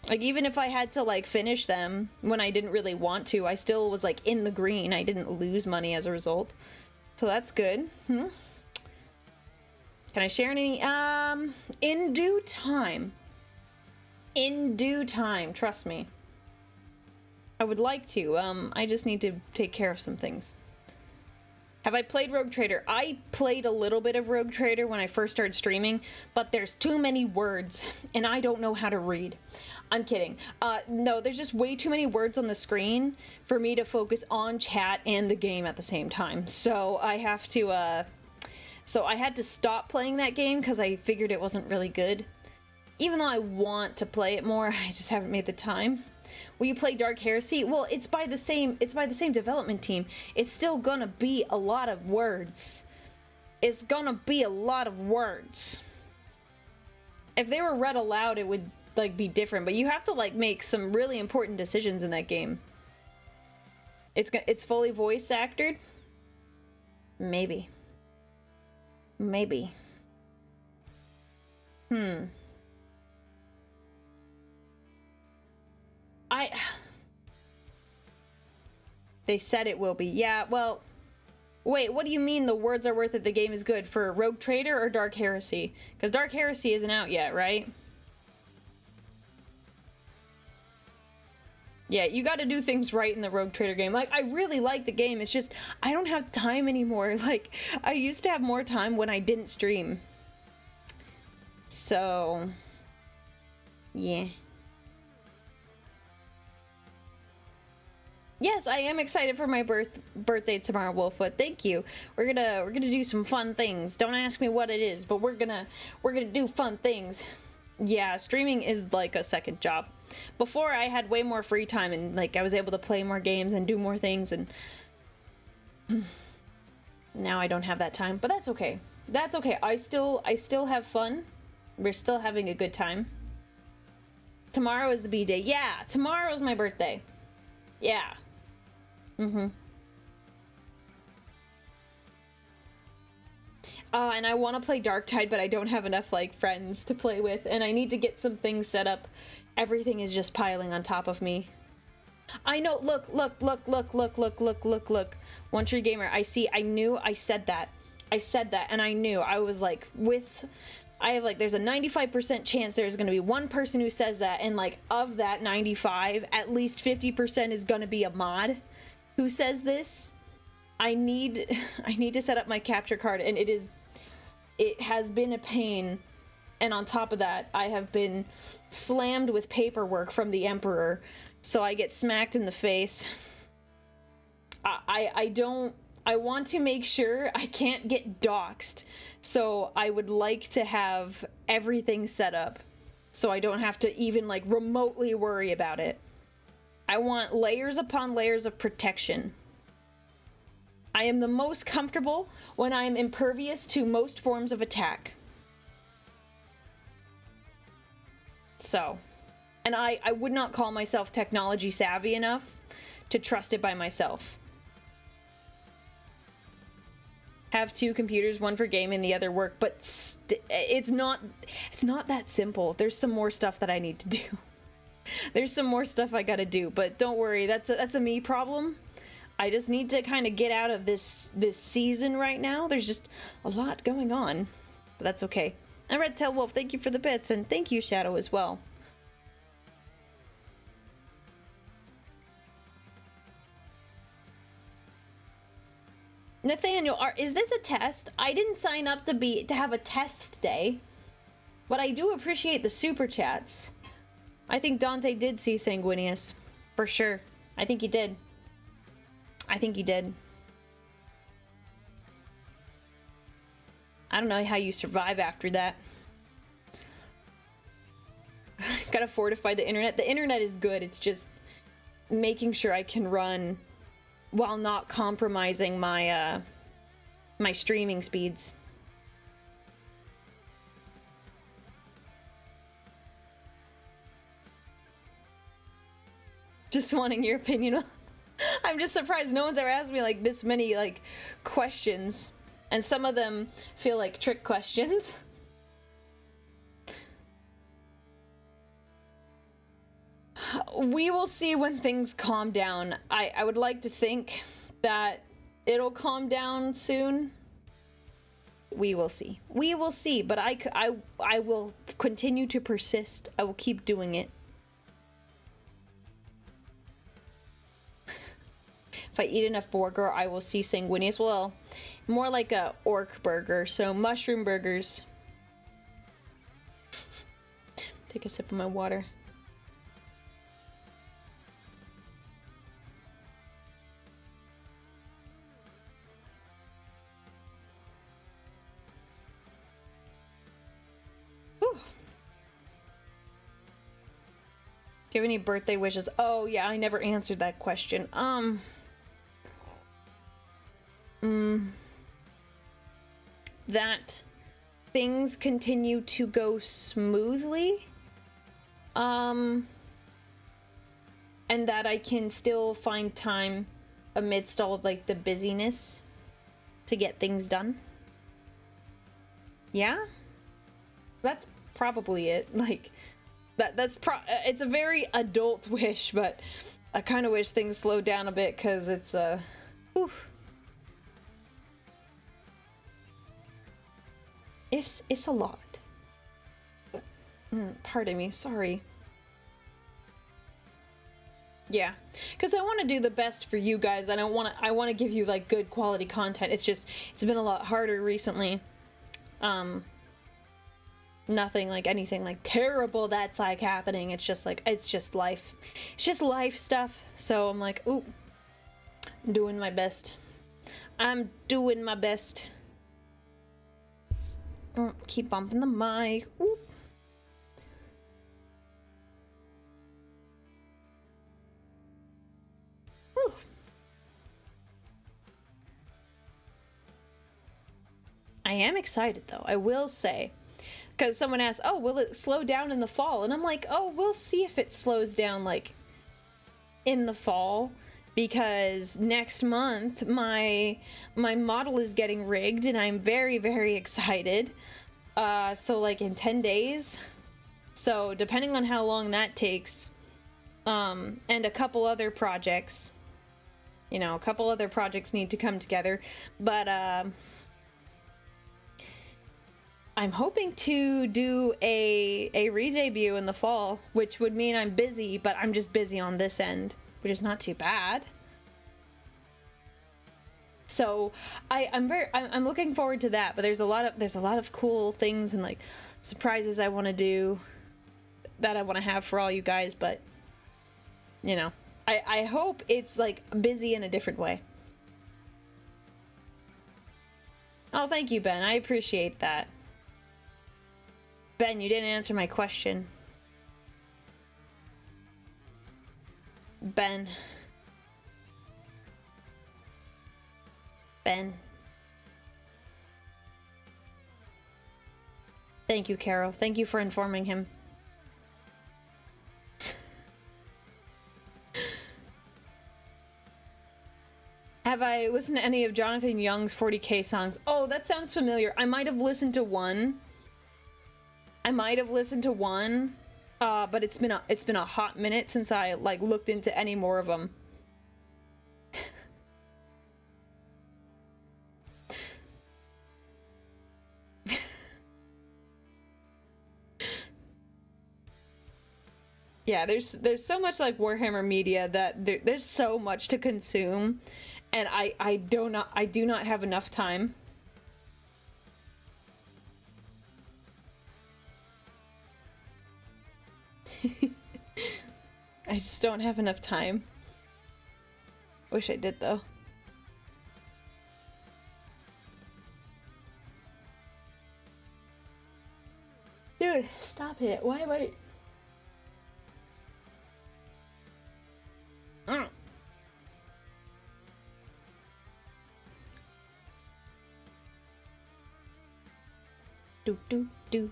Like, even if I had to, like, finish them when I didn't really want to, I still was, like, in the green. I didn't lose money as a result. So that's good. Can I share any? In due time. In due time, trust me. I would like to, I just need to take care of some things. Have I played Rogue Trader? I played a little bit of Rogue Trader when I first started streaming, but there's too many words, and I don't know how to read. I'm kidding. No, there's just way too many words on the screen for me to focus on chat and the game at the same time. So I have to, so I had to stop playing that game because I figured it wasn't really good. Even though I want to play it more, I just haven't made the time. Will you play Dark Heresy? Well, it's by the same development team. It's still gonna be a lot of words. It's gonna be a lot of words. If they were read aloud, it would like be different, but you have to like make some really important decisions in that game. It's fully voice acted? Maybe. Maybe. They said it will be. Yeah, well, wait, what do you mean the words are worth it, the game is good? For Rogue Trader or Dark Heresy? Because Dark Heresy isn't out yet, right? Yeah, you gotta do things right in the Rogue Trader game. Like, I really like the game, it's just, I don't have time anymore. Like, I used to have more time when I didn't stream. So, yeah. Yes, I am excited for my birthday tomorrow, Wolfwood. Thank you. We're gonna do some fun things. Don't ask me what it is, but we're gonna do fun things. Yeah, streaming is like a second job. Before I had way more free time and like I was able to play more games and do more things, and now I don't have that time, but that's okay. That's okay. I still have fun. We're still having a good time. Tomorrow is the B-Day. Yeah, tomorrow is my birthday. Yeah. Mm-hmm. And I want to play Darktide, but I don't have enough, like, friends to play with, and I need to get some things set up. Everything is just piling on top of me. I know, look. One Tree Gamer, I see, I knew, I said that, and I knew, I was like, there's a 95% chance there's gonna be one person who says that, and like, of that 95, at least 50% is gonna be a mod who says this. I need to set up my capture card, and it has been a pain, and on top of that, I have been slammed with paperwork from the Emperor, so I get smacked in the face. I want to make sure I can't get doxxed, so I would like to have everything set up so I don't have to even, like, remotely worry about it. I want layers upon layers of protection. I am the most comfortable when I am impervious to most forms of attack. So, and I would not call myself technology savvy enough to trust it by myself. Have two computers, one for gaming, the other work, but it's not that simple. There's some more stuff that I need to do. There's some more stuff I gotta do, but don't worry, that's a me problem. I just need to kind of get out of this season right now. There's just a lot going on, but that's okay. And Red Tail Wolf, thank you for the bits, and thank you, Shadow, as well. Nathaniel, is this a test? I didn't sign up to have a test today, but I do appreciate the super chats. I think Dante did see Sanguinius, for sure. I think he did. I think he did. I don't know how you survive after that. Gotta fortify the internet. The internet is good. It's just making sure I can run while not compromising my my streaming speeds. Just wanting your opinion. I'm just surprised no one's ever asked me like this many like questions, and some of them feel like trick questions. We will see when things calm down. I would like to think that it'll calm down soon. We will see. We will see, but I will continue to persist. I will keep doing it. If I eat enough burger, I will see Sanguinius. Well, more like a orc burger, so mushroom burgers. Take a sip of my water. Whew. Do you have any birthday wishes? Oh yeah, I never answered that question. That things continue to go smoothly, and that I can still find time amidst all of like the busyness to get things done. Yeah, that's probably it. Like it's a very adult wish, but I kind of wish things slowed down a bit because it's whew. It's a lot. Pardon me, sorry. Yeah, because I want to do the best for you guys. I want to give you like good quality content. It's been a lot harder recently. Nothing like anything like terrible that's like happening. It's just like, it's just life. It's just life stuff. So I'm like, ooh, I'm doing my best. I'm doing my best. Keep bumping the mic. Ooh. Ooh. I am excited though, I will say. Because someone asked, oh, will it slow down in the fall? And I'm like, oh, we'll see if it slows down, like, in the fall, because next month my model is getting rigged and I'm very, very excited. So like in 10 days. So depending on how long that takes, and a couple other projects, you know, a couple other projects need to come together, but I'm hoping to do a re-debut in the fall, which would mean I'm busy, but I'm just busy on this end, which is not too bad. So I'm looking forward to that, but there's a lot of cool things and like surprises I want to do, that I want to have for all you guys, but you know, I hope it's like busy in a different way. Oh, thank you, Ben. I appreciate that. Ben, you didn't answer my question. Ben. Thank you, Carol. Thank you for informing him. Have I listened to any of Jonathan Young's 40K songs? Oh, that sounds familiar. I might have listened to one. But it's been a hot minute since I like looked into any more of them. Yeah, there's so much like Warhammer media that there's so much to consume, and I do not have enough time. I just don't have enough time. Wish I did though. Dude, stop it. Why am I... Do.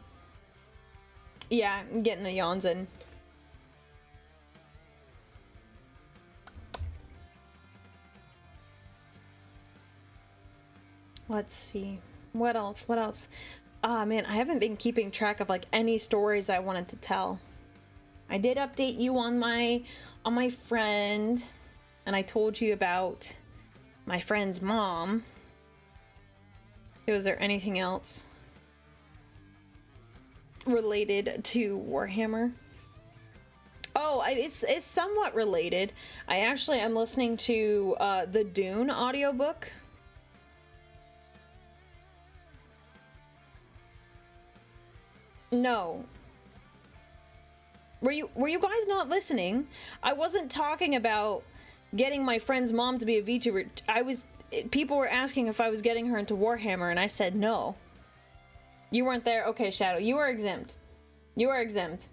Yeah, I'm getting the yawns in. Let's see. What else? Ah, man, I haven't been keeping track of like any stories I wanted to tell. I did update you on my friend, and I told you about my friend's mom. Was there anything else related to Warhammer? Oh, it's somewhat related. I'm listening to the Dune audiobook. No. Were you guys not listening? I wasn't talking about getting my friend's mom to be a VTuber. People were asking if I was getting her into Warhammer, and I said no. You weren't there? Okay, Shadow, you are exempt. You are exempt.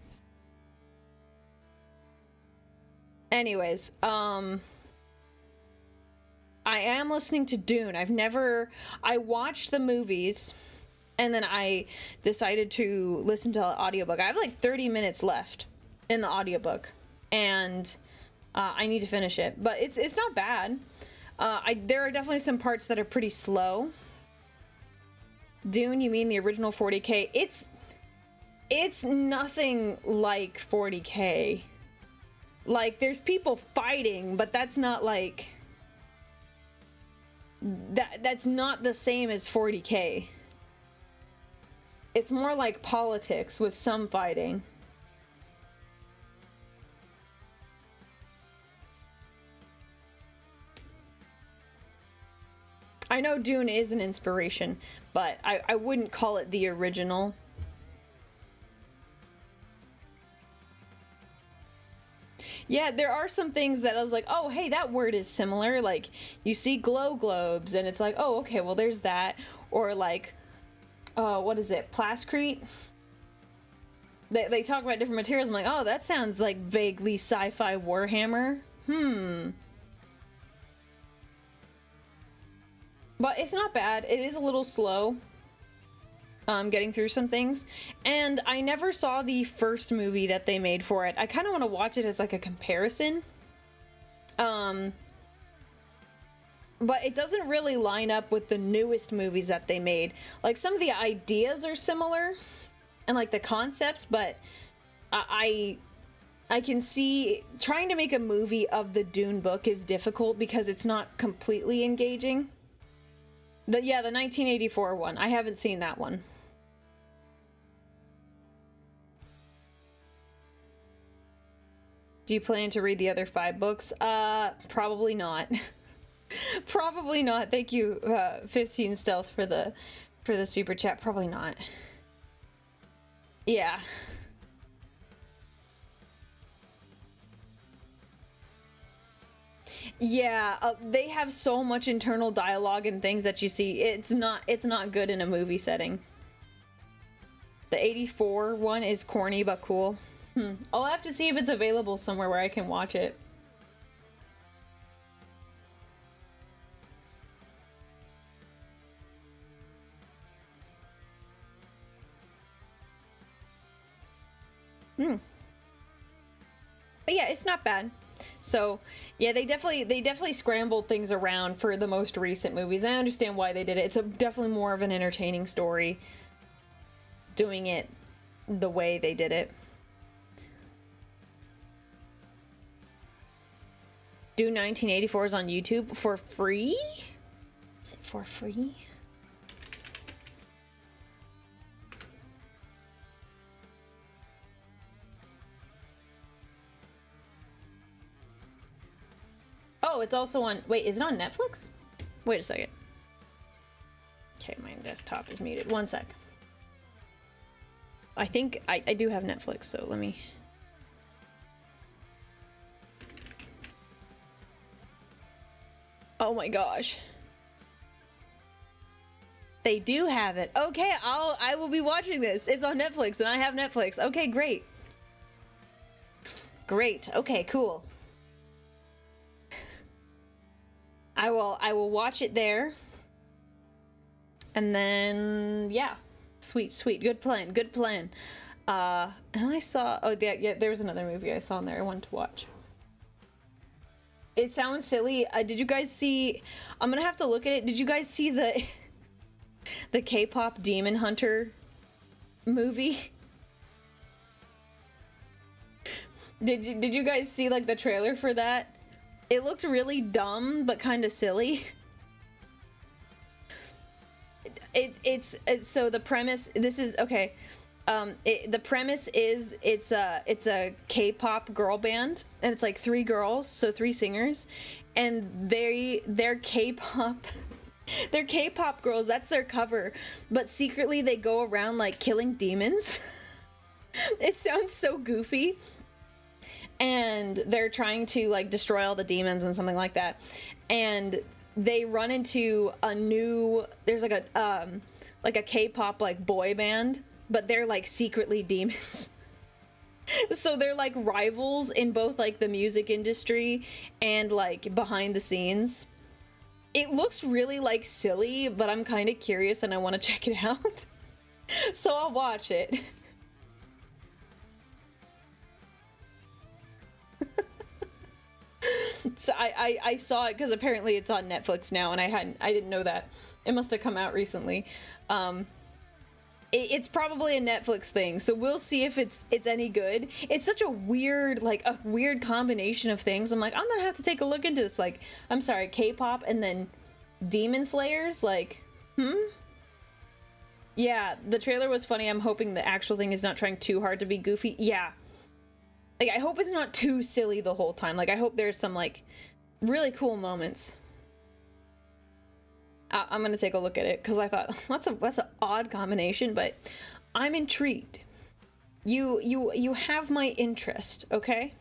Anyways, I am listening to Dune. I watched the movies, and then I decided to listen to the audiobook. I have like 30 minutes left in the audiobook, and I need to finish it, but it's not bad. There are definitely some parts that are pretty slow. Dune, you mean the original 40K? It's nothing like 40K. Like, there's people fighting, but that's not like... That's not the same as 40K. It's more like politics with some fighting. I know Dune is an inspiration, but I wouldn't call it the original. Yeah, there are some things that I was like, oh, hey, that word is similar. Like, you see glow globes, and it's like, oh, okay, well, there's that. Or like, what is it? Plascrete? They talk about different materials. I'm like, oh, that sounds like vaguely sci-fi Warhammer. But it's not bad. It is a little slow. Getting through some things. And I never saw the first movie that they made for it. I kind of want to watch it as like a comparison. But it doesn't really line up with the newest movies that they made. Like, some of the ideas are similar and like the concepts, but I can see trying to make a movie of the Dune book is difficult because it's not completely engaging. The 1984 one. I haven't seen that one. Do you plan to read the other 5 books? Probably not. Probably not. Thank you, 15 Stealth, for the super chat. Probably not. Yeah. Yeah, they have so much internal dialogue and things that you see. It's not good in a movie setting. The 84 one is corny but cool. I'll have to see if it's available somewhere where I can watch it. But yeah, it's not bad. So yeah, they definitely scrambled things around for the most recent movies. I understand why they did it. It's definitely more of an entertaining story doing it the way they did it. Do 1984 is on YouTube for free? Is it for free? Oh, it's also on... Wait, is it on Netflix? Wait a second. Okay, my desktop is muted. One sec. I think I do have Netflix, so let me... Oh my gosh. They do have it. Okay, I will be watching this. It's on Netflix and I have Netflix. Okay, great. Great. Okay, cool. I will watch it there. And then yeah. Sweet, sweet. Good plan. Good plan. And I saw yeah, there was another movie I saw in there I wanted to watch. It sounds silly. Did you guys see... I'm gonna have to look at it. Did you guys see the the K-pop Demon Hunter movie? Did you guys see like the trailer for that? It looked really dumb but kind of silly. It's so the premise, this is okay. The premise is it's a K-pop girl band, and it's like 3 girls, so 3 singers, and they're K-pop they're K-pop girls. That's their cover, but secretly they go around like killing demons. It sounds so goofy, and they're trying to like destroy all the demons and something like that, and they run into a new, there's like a K-pop like boy band, but they're like secretly demons. So they're like rivals in both like the music industry and like behind the scenes. It looks really like silly, but I'm kind of curious and I want to check it out. So I'll watch it. So I saw it because apparently it's on Netflix now, and I didn't know that. It must have come out recently. It's probably a Netflix thing, so we'll see if it's any good. It's such a weird combination of things. I'm like, I'm gonna have to take a look into this. Like, I'm sorry, K-pop and then Demon Slayers? Like, Yeah, the trailer was funny. I'm hoping the actual thing is not trying too hard to be goofy. Yeah. Like, I hope it's not too silly the whole time. Like, I hope there's some, like, really cool moments. I'm gonna take a look at it because I thought that's an odd combination, but I'm intrigued. You have my interest, okay?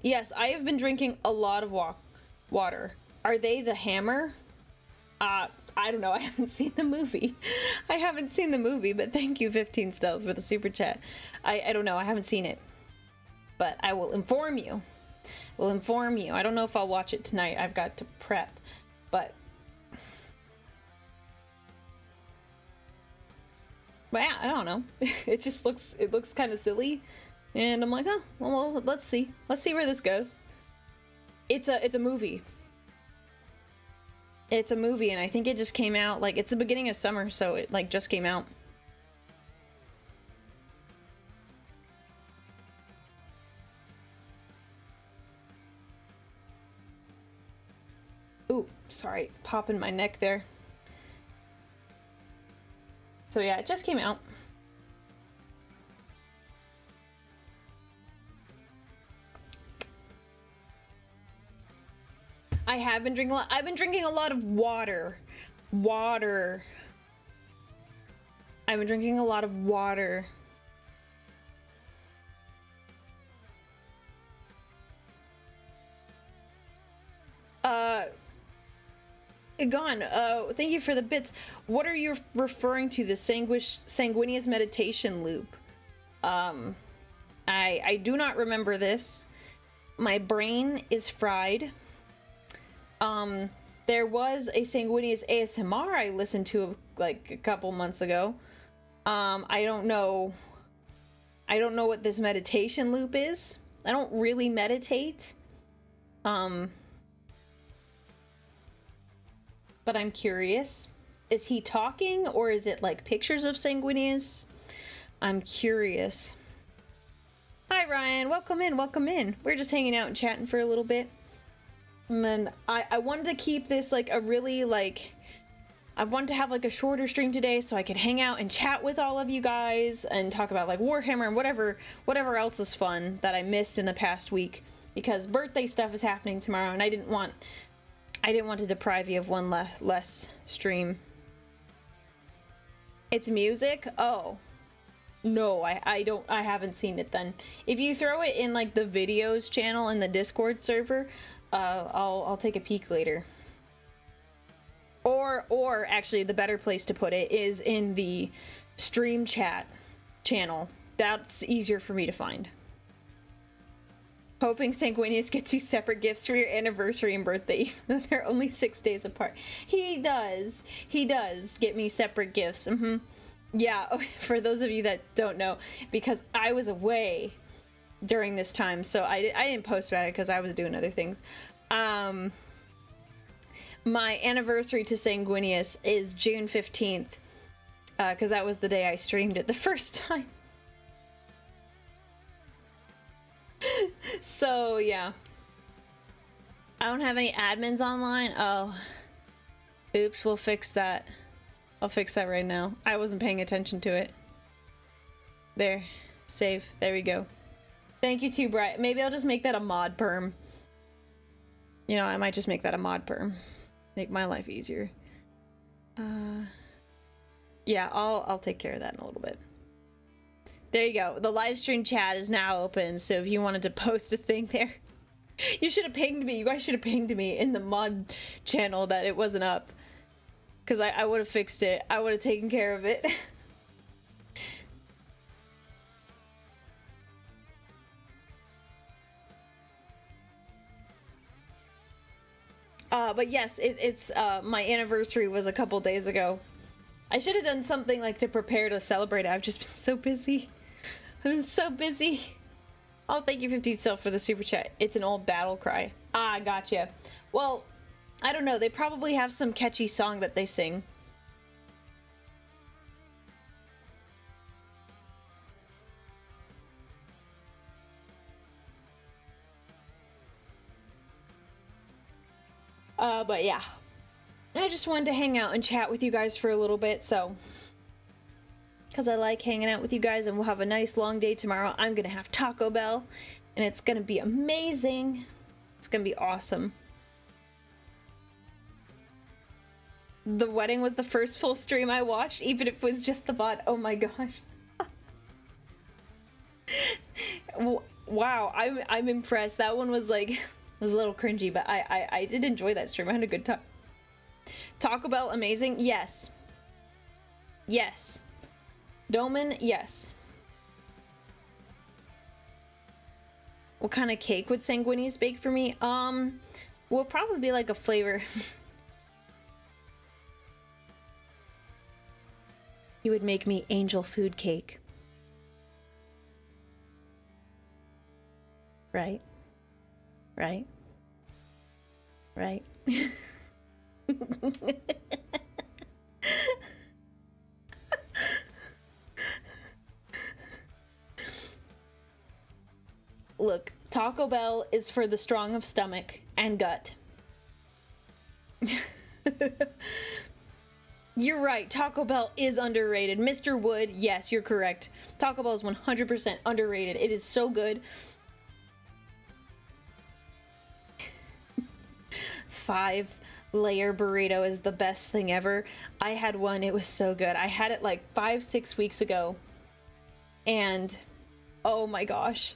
Yes, I have been drinking a lot of water. Are they the Hammer? I don't know. I haven't seen the movie. I haven't seen the movie, but thank you, 15 Stealth, for the super chat. I don't know. I haven't seen it, but I will inform you. Will inform you. I don't know if I'll watch it tonight. I've got to prep. But yeah, I don't know. It looks kind of silly, And I'm like, oh, well, let's see. Let's see where this goes. It's a movie. It's a movie, and I think it just came out, like, it's the beginning of summer, so it, like, just came out. Ooh, sorry, popping my neck there. So yeah, it just came out. I have been drinking a lot. I've been drinking a lot of water. I've been drinking a lot of water. Gone. Thank you for the bits. What are you referring to? The sanguineous meditation loop? I do not remember this. My brain is fried. There was a sanguineous ASMR I listened to like a couple months ago. I don't know what this meditation loop is. I don't really meditate. But I'm curious. Is he talking, or is it like pictures of sanguineous? I'm curious. Hi Ryan, welcome in, welcome in. We're just hanging out and chatting for a little bit. And then I wanted to keep this like a really like, I wanted to have like a shorter stream today so I could hang out and chat with all of you guys and talk about like Warhammer and whatever else is fun that I missed in the past week, because birthday stuff is happening tomorrow and I didn't want to deprive you of one less stream. It's music? Oh. No, I haven't seen it then. If you throw it in like the videos channel in the Discord server, I'll take a peek later. Or actually the better place to put it is in the stream chat channel. That's easier for me to find. Hoping Sanguinius gets you separate gifts for your anniversary and birthday. They're only 6 days apart. He does get me separate gifts. Yeah, for those of you that don't know, because I was away during this time, so I didn't post about it because I was doing other things. My anniversary to Sanguinius is June 15th, because that was the day I streamed it the first time. So yeah, I don't have any admins online. Oh, oops, we'll fix that. I'll fix that right now. I wasn't paying attention to it. There, save. There we go. Thank you too, Bright. Maybe I'll just make that a mod perm. You know, I might just make that a mod perm. Make my life easier. Yeah, I'll take care of that in a little bit. There you go. The live stream chat is now open, so if you wanted to post a thing there, you should have pinged me. You guys should have pinged me in the mod channel that it wasn't up. Because I would have fixed it. I would have taken care of it. But yes, it's my anniversary was a couple days ago. I should have done something like to prepare to celebrate. I've just been so busy. I've been so busy. Oh, thank you 50 self for the super chat. It's an old battle cry. Ah, gotcha. Well, I don't know. They probably have some catchy song that they sing. But yeah. I just wanted to hang out and chat with you guys for a little bit, so. Because I like hanging out with you guys, and we'll have a nice long day tomorrow. I'm gonna have Taco Bell, and it's gonna be amazing. It's gonna be awesome. The wedding was the first full stream I watched, even if it was just the bot. Oh my gosh. Wow, I'm impressed. That one was like, was a little cringy, but I did enjoy that stream. I had a good time. Taco Bell, amazing. Yes. Yes. Doman, yes. What kind of cake would Sanguinius bake for me? Will probably be like a flavor. He would make me angel food cake. Right. Right. Right. Look, Taco Bell is for the strong of stomach and gut. You're right, Taco Bell is underrated. Mr. Wood, yes, you're correct. Taco Bell is 100% underrated. It is so good. 5-layer burrito is the best thing ever. I had one, it was so good. I had it like 5-6 weeks ago. And oh my gosh.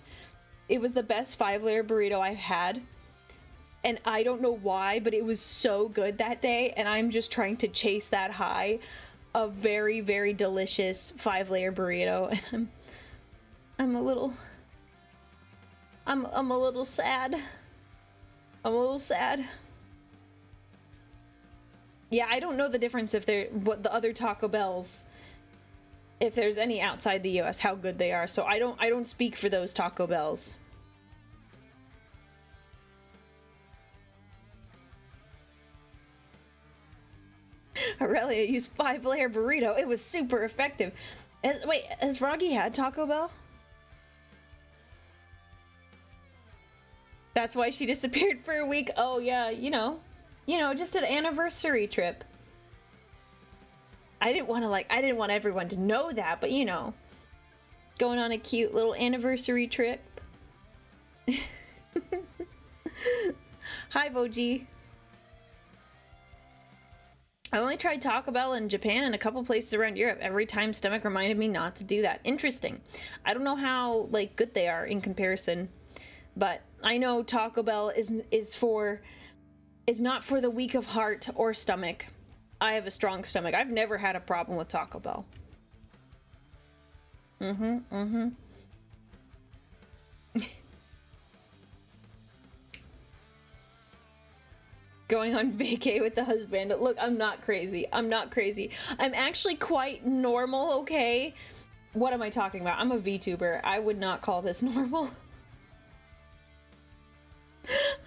It was the best 5-layer burrito I've had. And I don't know why, but it was so good that day, and I'm just trying to chase that high of very, very delicious 5-layer burrito, and I'm a little sad. I'm a little sad. Yeah, I don't know the difference if they're what the other Taco Bells, if there's any outside the US, how good they are. So I don't speak for those Taco Bells. Aurelia used 5-layer burrito. It was super effective. Wait, has Froggy had Taco Bell? That's why she disappeared for a week. Oh yeah, you know, just an anniversary trip. I didn't want everyone to know that, but you know, going on a cute little anniversary trip. Hi, Boji. I only tried Taco Bell in Japan and a couple places around Europe. Every time stomach reminded me not to do that. Interesting. I don't know how like good they are in comparison, but I know Taco Bell is not for the weak of heart or stomach. I have a strong stomach. I've never had a problem with Taco Bell. Going on vacay with the husband. Look, I'm not crazy. I'm not crazy. I'm actually quite normal, okay? What am I talking about? I'm a VTuber. I would not call this normal.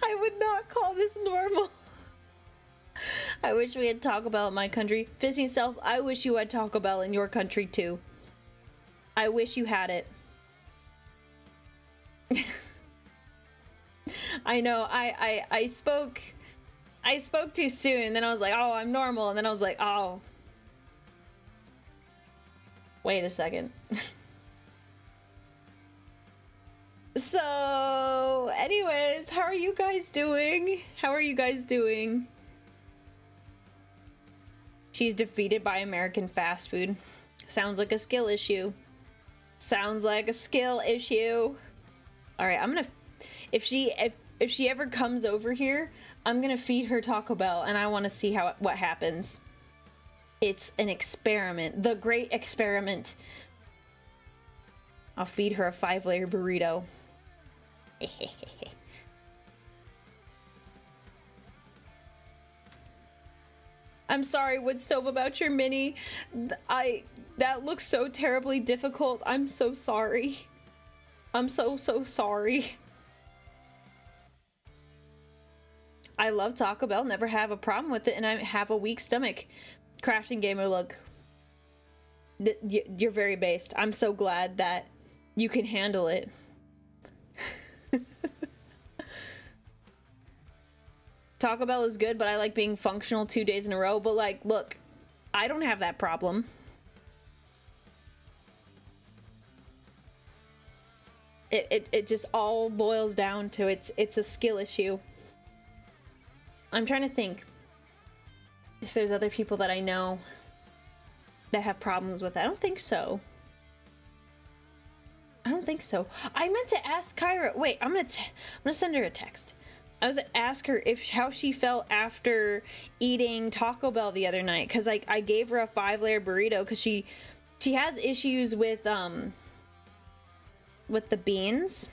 I would not call this normal. I wish we had Taco Bell in my country. 15 Self, I wish you had Taco Bell in your country too. I wish you had it. I know, I spoke too soon, and then I was like, oh, I'm normal, and then I was like, oh. Wait a second. So, anyways, how are you guys doing? How are you guys doing? She's defeated by American fast food. Sounds like a skill issue. Sounds like a skill issue. All right, I'm gonna, if she ever comes over here, I'm gonna feed her Taco Bell, and I want to see what happens. It's an experiment, the great experiment. I'll feed her a 5-layer burrito. I'm sorry, Woodstove, about your mini. That looks so terribly difficult. I'm so sorry. I'm so sorry. I love Taco Bell, never have a problem with it, and I have a weak stomach. Crafting Gamer, look. You're very based. I'm so glad that you can handle it. Taco Bell is good, but I like being functional 2 days in a row. But like, look, I don't have that problem. It just all boils down to it's a skill issue. I'm trying to think if there's other people that I know that have problems with it. I don't think so. I don't think so. I meant to ask Kyra. Wait, I'm gonna send her a text. I was to ask her how she felt after eating Taco Bell the other night, because like I gave her a 5-layer burrito because she has issues with the beans,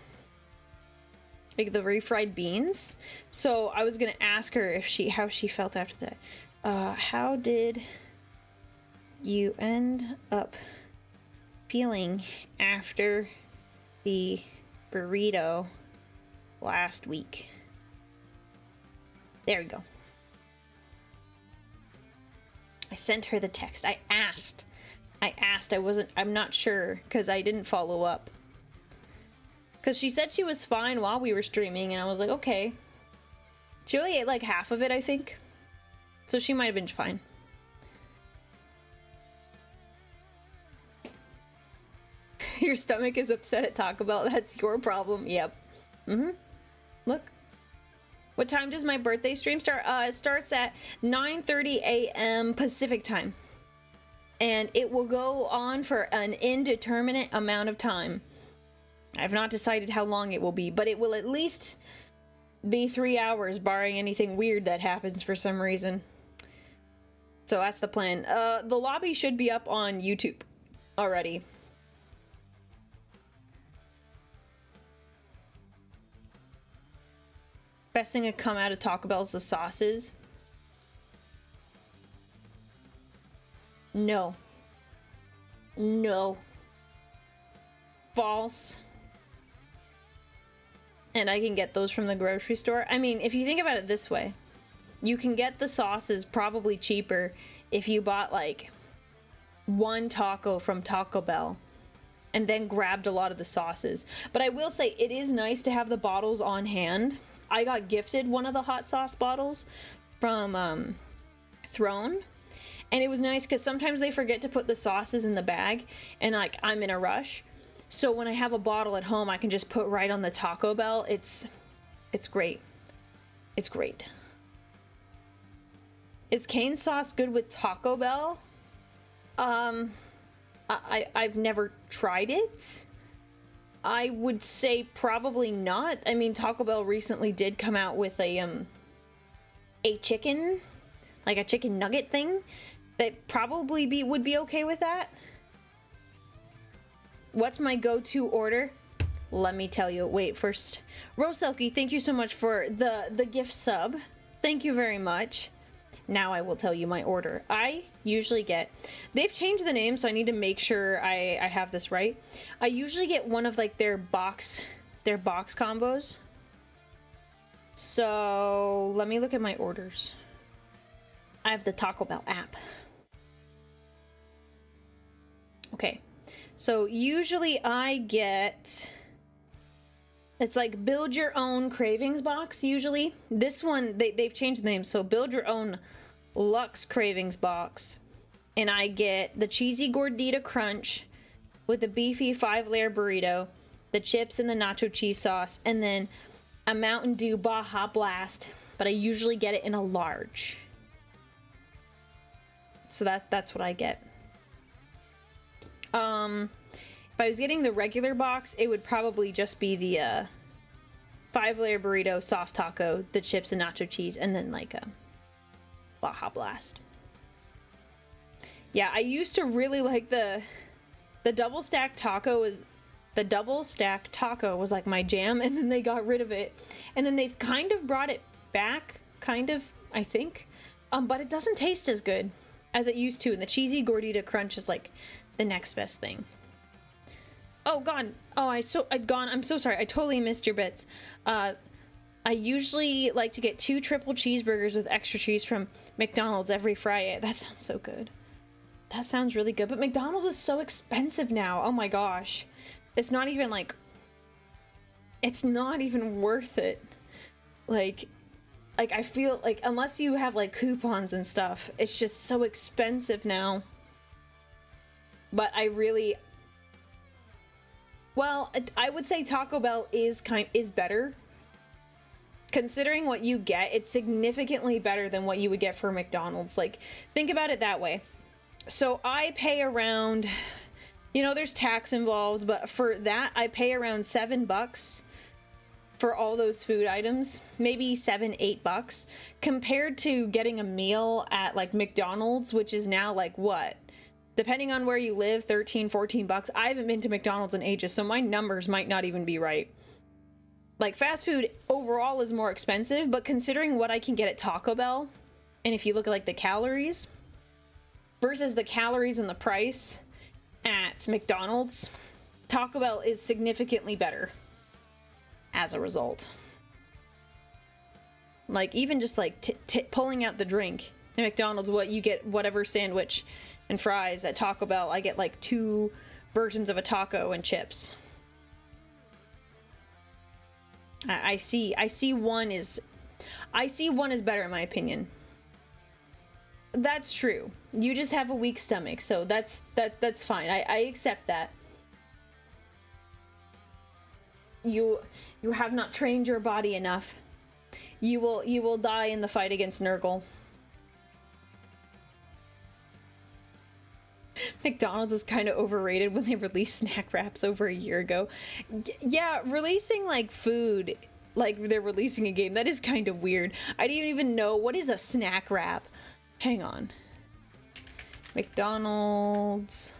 like the refried beans. So I was gonna ask her how she felt after that. How did you end up feeling after the burrito last week. There we go. I sent her the text. I asked. I'm not sure because I didn't follow up. Because she said she was fine while we were streaming, and I was like, okay. She only ate like half of it, I think. So she might have been fine. Your stomach is upset at Taco Bell. That's your problem. Yep. Look. What time does my birthday stream start? It starts at 9:30 a.m. Pacific time. And it will go on for an indeterminate amount of time. I've not decided how long it will be, but it will at least be 3 hours, barring anything weird that happens for some reason. So that's the plan. The lobby should be up on YouTube already. Best thing to come out of Taco Bell is the sauces. No. No. False. And I can get those from the grocery store. I mean, if you think about it this way, you can get the sauces probably cheaper if you bought like one taco from Taco Bell and then grabbed a lot of the sauces. But I will say it is nice to have the bottles on hand. I got gifted one of the hot sauce bottles from Throne. And it was nice because sometimes they forget to put the sauces in the bag and like I'm in a rush. So when I have a bottle at home, I can just put right on the Taco Bell. It's great. It's great. Is cane sauce good with Taco Bell? I've never tried it. I would say probably not. I mean, Taco Bell recently did come out with a chicken, like a chicken nugget thing that probably would be okay with that. What's my go-to order? Let me tell you. Wait, first. Roselki, thank you so much for the gift sub. Thank you very much. Now I will tell you my order. I usually get... They've changed the name, so I need to make sure I have this right. I usually get one of like their box combos. So let me look at my orders. I have the Taco Bell app. Okay. So usually I get... It's like build your own cravings box, usually. This one, they've changed the name. So build your own Luxe cravings box. And I get the cheesy gordita crunch with the beefy 5-layer burrito, the chips and the nacho cheese sauce, and then a Mountain Dew Baja Blast. But I usually get it in a large. So that's what I get. If I was getting the regular box, it would probably just be the 5-layer burrito, soft taco, the chips and nacho cheese, and then like a Baja Blast. Yeah, I used to really like the double stack taco was like my jam, and then they got rid of it, and then they've kind of brought it back, I think, but it doesn't taste as good as it used to, and the cheesy gordita crunch is like the next best thing. Oh, gone. Oh, I'm so sorry. I totally missed your bits. I usually like to get 2 triple cheeseburgers with extra cheese from McDonald's every Friday. That sounds so good. That sounds really good. But McDonald's is so expensive now. Oh my gosh. It's not even like... It's not even worth it. Like I feel like unless you have like coupons and stuff, it's just so expensive now. But I really... Well, I would say Taco Bell is better. Considering what you get, it's significantly better than what you would get for McDonald's. Like, think about it that way. So I pay around, you know, there's tax involved, but for that, I pay around $7 for all those food items. Maybe $7-8 compared to getting a meal at like McDonald's, which is now like what? Depending on where you live, $13-14. I haven't been to McDonald's in ages, so my numbers might not even be right. Like, fast food overall is more expensive, but considering what I can get at Taco Bell, and if you look at like the calories versus the calories and the price at McDonald's, Taco Bell is significantly better as a result. Like, even just like pulling out the drink at McDonald's, what you get, whatever sandwich and fries. At Taco Bell, I get like 2 versions of a taco and chips. I see one is better in my opinion. That's true. You just have a weak stomach, so that's fine. I accept that. You have not trained your body enough. You will die in the fight against Nurgle. McDonald's is kind of overrated when they released snack wraps over a year ago. Yeah, releasing like food like they're releasing a game, that is kind of weird. I didn't even know what is a snack wrap. Hang on. McDonald's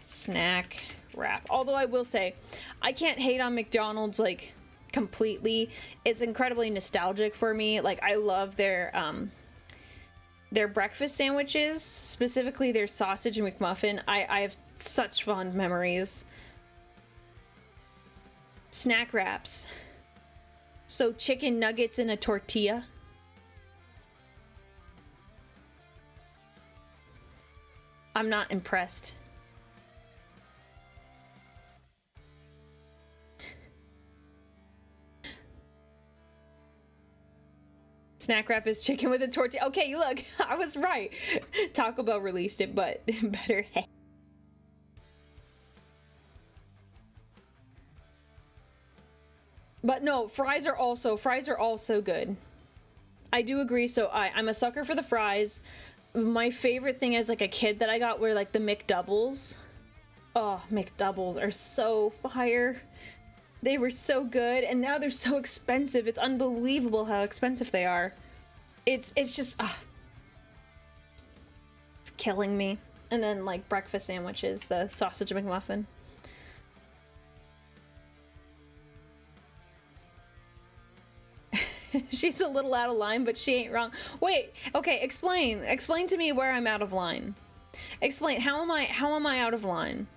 snack wrap. Although I will say, I can't hate on McDonald's like completely. It's incredibly nostalgic for me. Like, I love their breakfast sandwiches, specifically their sausage McMuffin. I have such fond memories. Snack wraps. So chicken nuggets in a tortilla. I'm not impressed. Snack wrap is chicken with a tortilla. Okay, look, I was right. Taco Bell released it, but better. But no, fries are also good. I do agree. So I'm a sucker for the fries. My favorite thing as like a kid that I got were like the McDoubles. Oh, McDoubles are so fire. They were so good, and now they're so expensive. It's unbelievable how expensive they are. It's just it's killing me. And then like breakfast sandwiches, the sausage McMuffin. She's a little out of line, but she ain't wrong. Wait, okay, explain to me where I'm out of line. Explain, how am I out of line?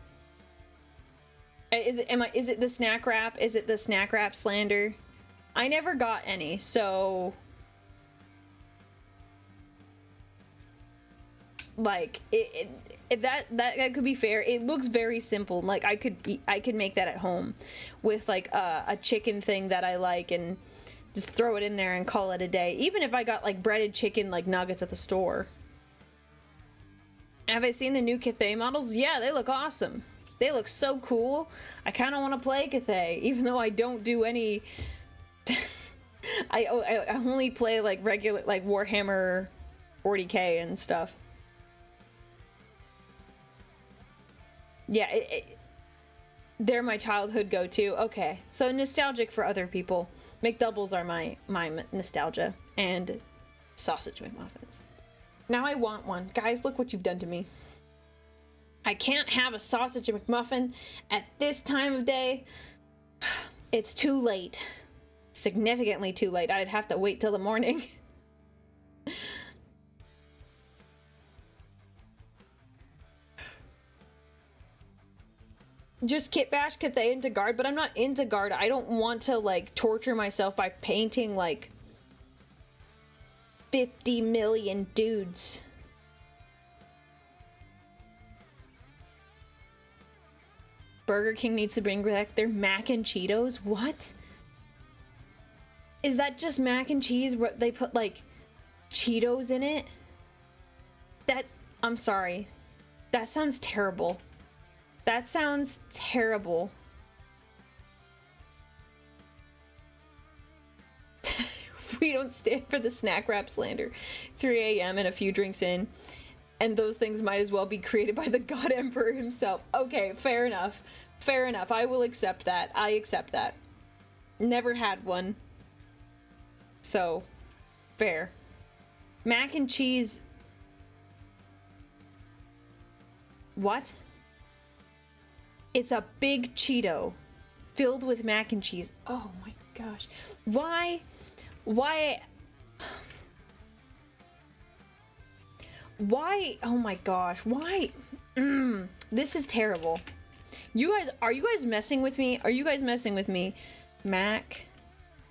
Is it the snack wrap? Is it the snack wrap slander? I never got any, so like if that could be fair. It looks very simple. Like I could make that at home with like a chicken thing that I like and just throw it in there and call it a day. Even if I got like breaded chicken like nuggets at the store. Have I seen the new Cathay models? Yeah, they look awesome. They look so cool. I kind of want to play Cathay, even though I don't do any. I only play like regular, like Warhammer 40K and stuff. Yeah, they're my childhood go-to. Okay, so nostalgic for other people. McDoubles are my nostalgia, and sausage McMuffins. Now I want one. Guys, look what you've done to me. I can't have a sausage McMuffin at this time of day. It's too late. Significantly too late. I'd have to wait till the morning. Just kit bash Cathay into guard, but I'm not into guard. I don't want to like torture myself by painting like 50 million dudes. Burger King needs to bring back their mac and Cheetos. What? Is that just mac and cheese where they put like Cheetos in it? I'm sorry. That sounds terrible. That sounds terrible. We don't stand for the snack wrap slander. 3 a.m. and a few drinks in. And those things might as well be created by the God Emperor himself. Okay, fair enough. Fair enough. I will accept that. I accept that. Never had one. So, fair. Mac and cheese. What? It's a big Cheeto filled with mac and cheese. Oh my gosh. Why? Oh my gosh. Why? This is terrible. Are you guys messing with me? Are you guys messing with me? Mac.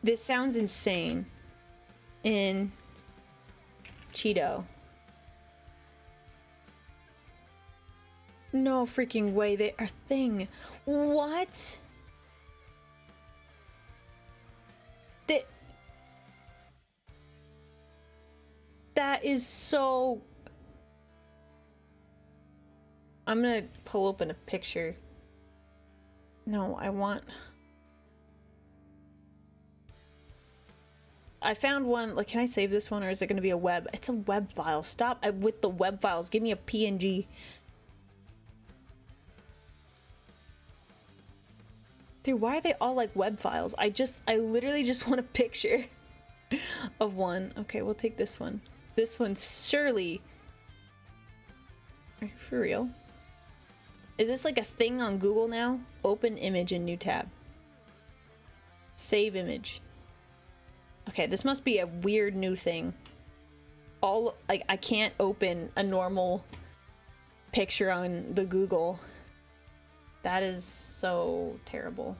This sounds insane. in Cheeto. No freaking way they are thing. What? That is so... I'm gonna pull open a picture. No, I found one. Like, can I save this one, or is it gonna be a web? It's a web file. Stop with the web files. Give me a PNG. Dude, why are they all like web files? I literally just want a picture of one. Okay, we'll take this one. This one surely... Are you for real? Is this like a thing on Google now? Open image in new tab. Save image. Okay, this must be a weird new thing. Like, I can't open a normal picture on the Google. That is so terrible.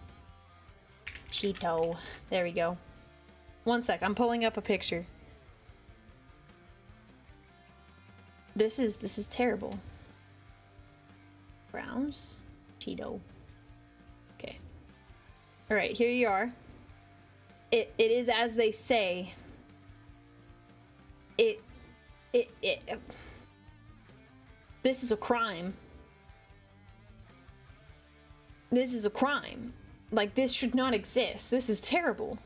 Cheeto. There we go. One sec, I'm pulling up a picture. This is terrible. Browse. Cheeto. Okay. Alright, here you are. It is as they say. This is a crime. This is a crime. Like, this should not exist. This is terrible.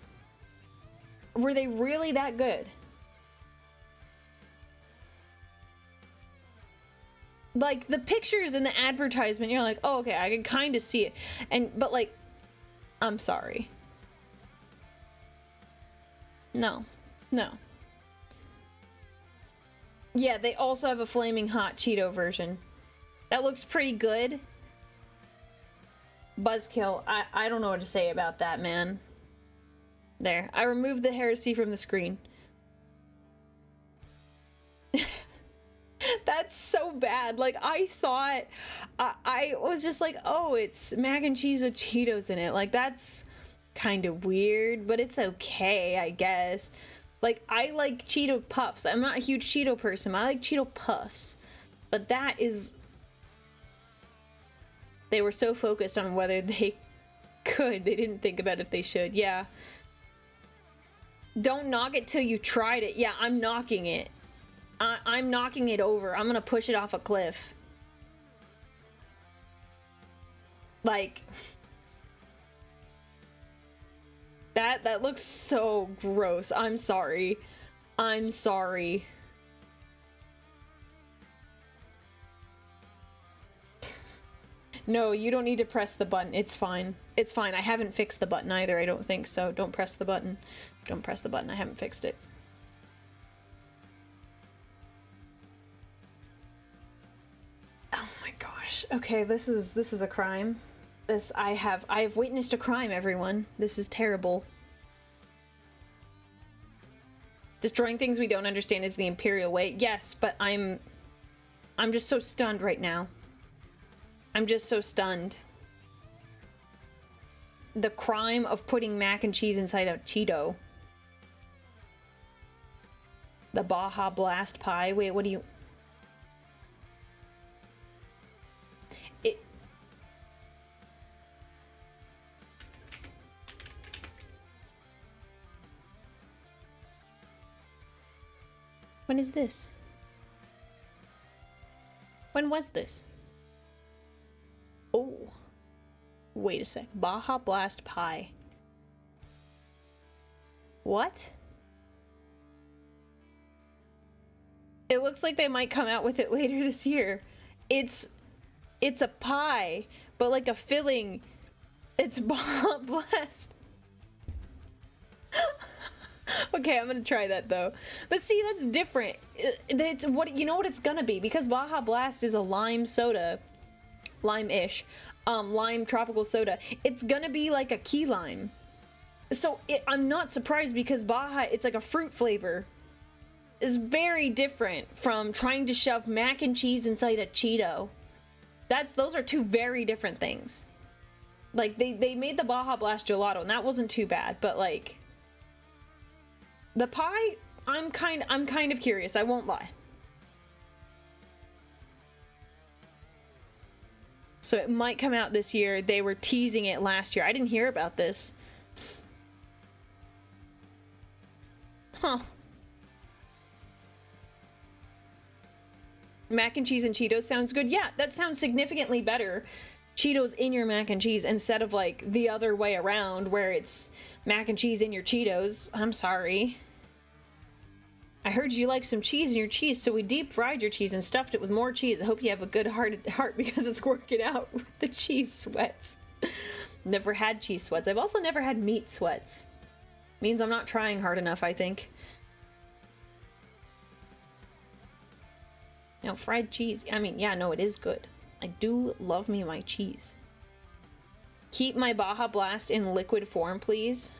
Were they really that good? Like, the pictures in the advertisement, you're like, oh, okay, I can kind of see it. But like, I'm sorry. No. No. Yeah, they also have a flaming hot Cheeto version. That looks pretty good. Buzzkill. I don't know what to say about that, man. There. I removed the heresy from the screen. That's so bad. Like, I thought... I was just like, oh, it's mac and cheese with Cheetos in it. Like, that's kind of weird, but it's okay, I guess. Like, I like Cheeto Puffs. I'm not a huge Cheeto person, but I like Cheeto Puffs. But that is... They were so focused on whether they could. They didn't think about if they should. Yeah. Don't knock it till you tried it. Yeah, I'm knocking it. I'm knocking it over. I'm gonna push it off a cliff. Like... That looks so gross. I'm sorry. I'm sorry. No, you don't need to press the button. It's fine. It's fine. I haven't fixed the button either. I don't think so. Don't press the button. Don't press the button. I haven't fixed it. Oh my gosh. Okay, this is a crime. I have witnessed a crime, everyone. This is terrible. Destroying things we don't understand is the Imperial way. Yes, but I'm just so stunned right now. I'm just so stunned. The crime of putting mac and cheese inside a Cheeto. The Baja Blast pie. Wait, what do you... When is this? When was this? Oh. Wait a sec. Baja Blast Pie. What? It looks like they might come out with it later this year. It's a pie, but like a filling. It's Baja Blast. Okay, I'm gonna try that though. But see, that's different. It's what, you know what it's gonna be, because Baja Blast is a lime soda, lime-ish, lime tropical soda. It's gonna be like a key lime. So I'm not surprised, because Baja, it's like a fruit flavor. It's very different from trying to shove mac and cheese inside a Cheeto. Those are two very different things. Like, they made the Baja Blast gelato, and that wasn't too bad, but like... The pie, I'm kind of curious, I won't lie. So it might come out this year. They were teasing it last year. I didn't hear about this. Huh. Mac and cheese and Cheetos sounds good. Yeah, that sounds significantly better. Cheetos in your mac and cheese instead of like the other way around where it's mac and cheese in your Cheetos. I'm sorry. I heard you like some cheese in your cheese, so we deep fried your cheese and stuffed it with more cheese. I hope you have a good heart because it's working out with the cheese sweats. Never had cheese sweats. I've also never had meat sweats. Means I'm not trying hard enough, I think. Now, fried cheese. I mean, yeah, no, it is good. I do love me my cheese. Keep my Baja Blast in liquid form, please.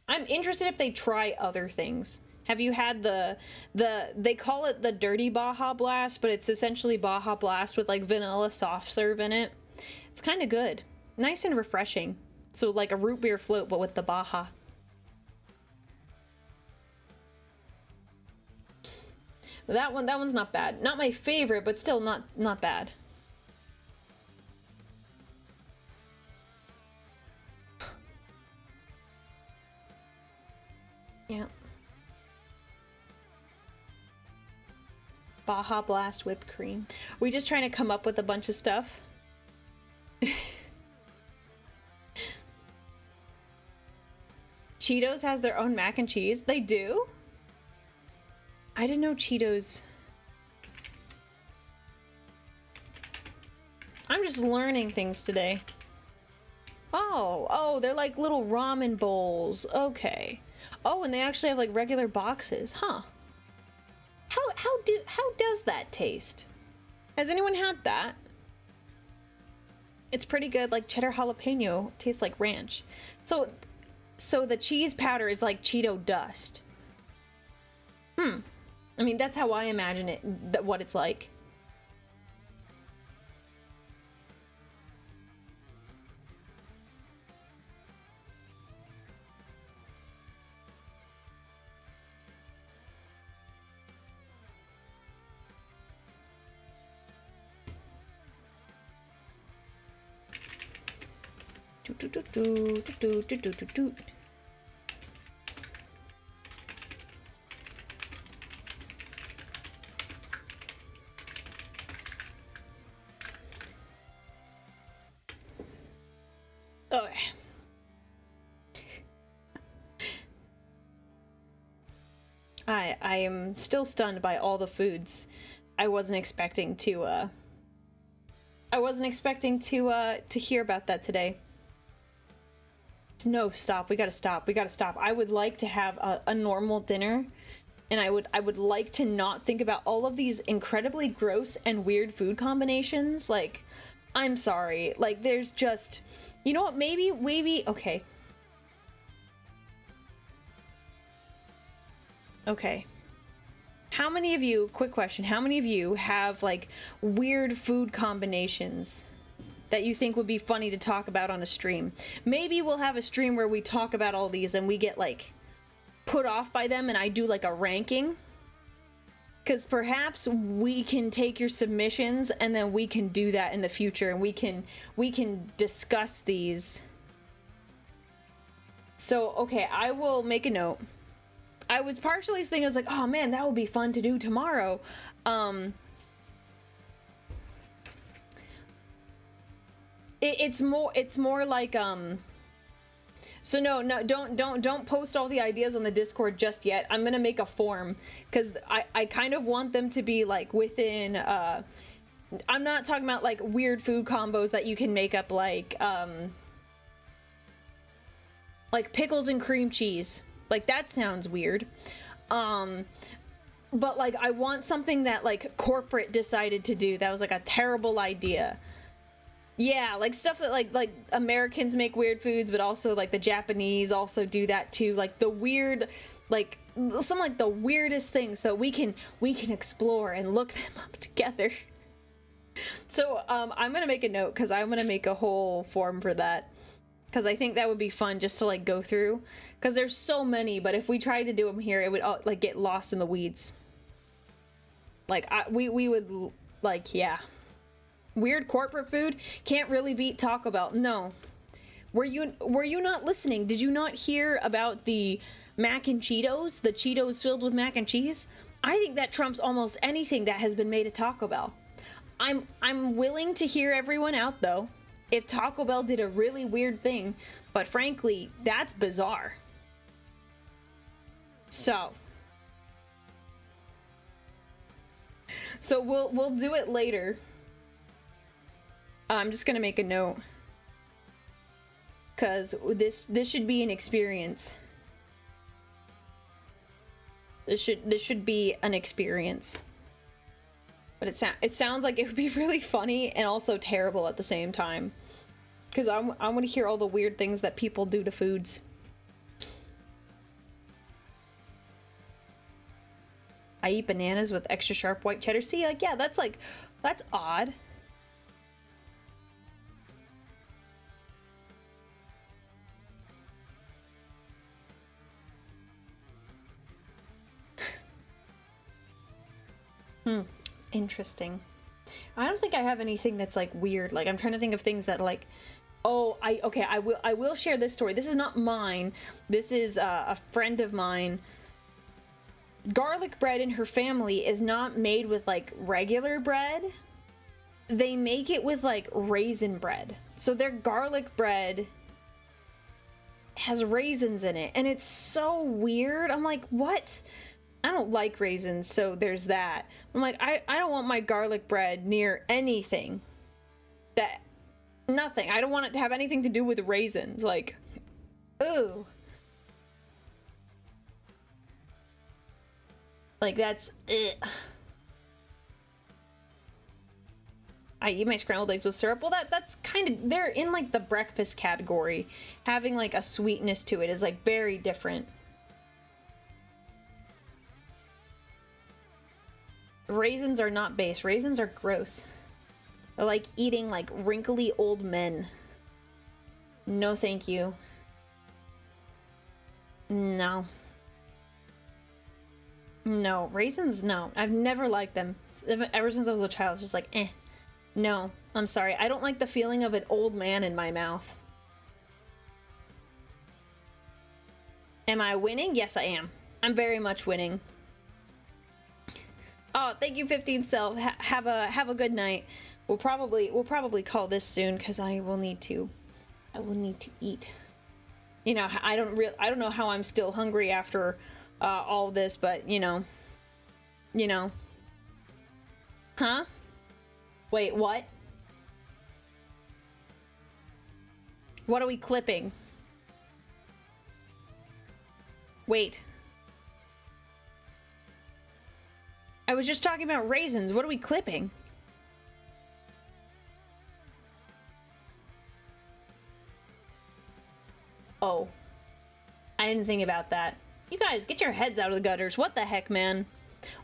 I'm interested if they try other things. Have you had they call it the Dirty Baja Blast, but it's essentially Baja Blast with like vanilla soft serve in it. It's kind of good. Nice and refreshing. So like a root beer float, but with the Baja. That one's not bad. Not my favorite, but still not bad. Yeah. Baja Blast whipped cream. We just trying to come up with a bunch of stuff. Cheetos has their own mac and cheese. They do? I didn't know Cheetos. I'm just learning things today. Oh, they're like little ramen bowls. Okay. Oh, and they actually have like regular boxes. Huh. How does that taste? Has anyone had that? It's pretty good, like cheddar jalapeno. Tastes like ranch. So the cheese powder is like Cheeto dust. I mean, that's how I imagine it, what it's like. Okay. I am still stunned by all the foods. I wasn't expecting to hear about that today. No, stop. We gotta stop. We gotta stop. I would like to have a normal dinner, and I would like to not think about all of these incredibly gross and weird food combinations. Like, I'm sorry. Like, there's just, you know what? Maybe, okay. Okay. How many of you, quick question, how many of you have like weird food combinations that you think would be funny to talk about on a stream? Maybe we'll have a stream where we talk about all these and we get like put off by them and I do like a ranking. Because perhaps we can take your submissions and then we can do that in the future and we can discuss these. So, okay, I will make a note. I was partially thinking, I was like, oh man, that would be fun to do tomorrow. It's more like, so no, don't post all the ideas on the Discord just yet. I'm gonna make a form, because I kind of want them to be like within, I'm not talking about like weird food combos that you can make up like pickles and cream cheese. Like, that sounds weird. But like, I want something that like corporate decided to do that was like a terrible idea. Yeah, like stuff that like Americans make weird foods, but also like the Japanese also do that too. Like the weird, like some like the weirdest things that we can explore and look them up together. So I'm gonna make a note because I'm gonna make a whole form for that. because I think that would be fun just to like go through, because there's so many, but if we tried to do them here, it would like get lost in the weeds. Like we would like, yeah. Weird corporate food can't really beat Taco Bell. No. Were you not listening? Did you not hear about the mac and Cheetos? The Cheetos filled with mac and cheese? I think that trumps almost anything that has been made at Taco Bell. I'm willing to hear everyone out though. If Taco Bell did a really weird thing, but frankly, that's bizarre. So we'll do it later. I'm just gonna make a note, cause this should be an experience. This should be an experience. But it sounds like it would be really funny and also terrible at the same time. Because I want to hear all the weird things that people do to foods. I eat bananas with extra sharp white cheddar. See, like, yeah, that's odd. Interesting. I don't think I have anything that's like weird. Like, I'm trying to think of things that like, oh, I will share this story. This is not mine. This is a friend of mine. Garlic bread in her family is not made with like regular bread. They make it with like raisin bread. So their garlic bread has raisins in it, and it's so weird. I'm like, what? I don't like raisins, so there's that. I'm like, I don't want my garlic bread near anything. Nothing. I don't want it to have anything to do with raisins. Like, ooh. Like, that's it. I eat my scrambled eggs with syrup. Well, that's kind of, they're in like the breakfast category. Having like a sweetness to it is like very different. Raisins are not base. Raisins are gross. They're like eating like wrinkly old men. No, thank you. No. No. Raisins, no. I've never liked them. Ever since I was a child, it's just like, eh. No. I'm sorry. I don't like the feeling of an old man in my mouth. Am I winning? Yes, I am. I'm very much winning. Oh, thank you, 15th self. Have a good night. We'll probably call this soon because I will need to eat. You know, I don't know how I'm still hungry after all this, but you know. Huh? Wait, what? What are we clipping? Wait. I was just talking about raisins. What are we clipping? Oh. I didn't think about that. You guys, get your heads out of the gutters. What the heck, man?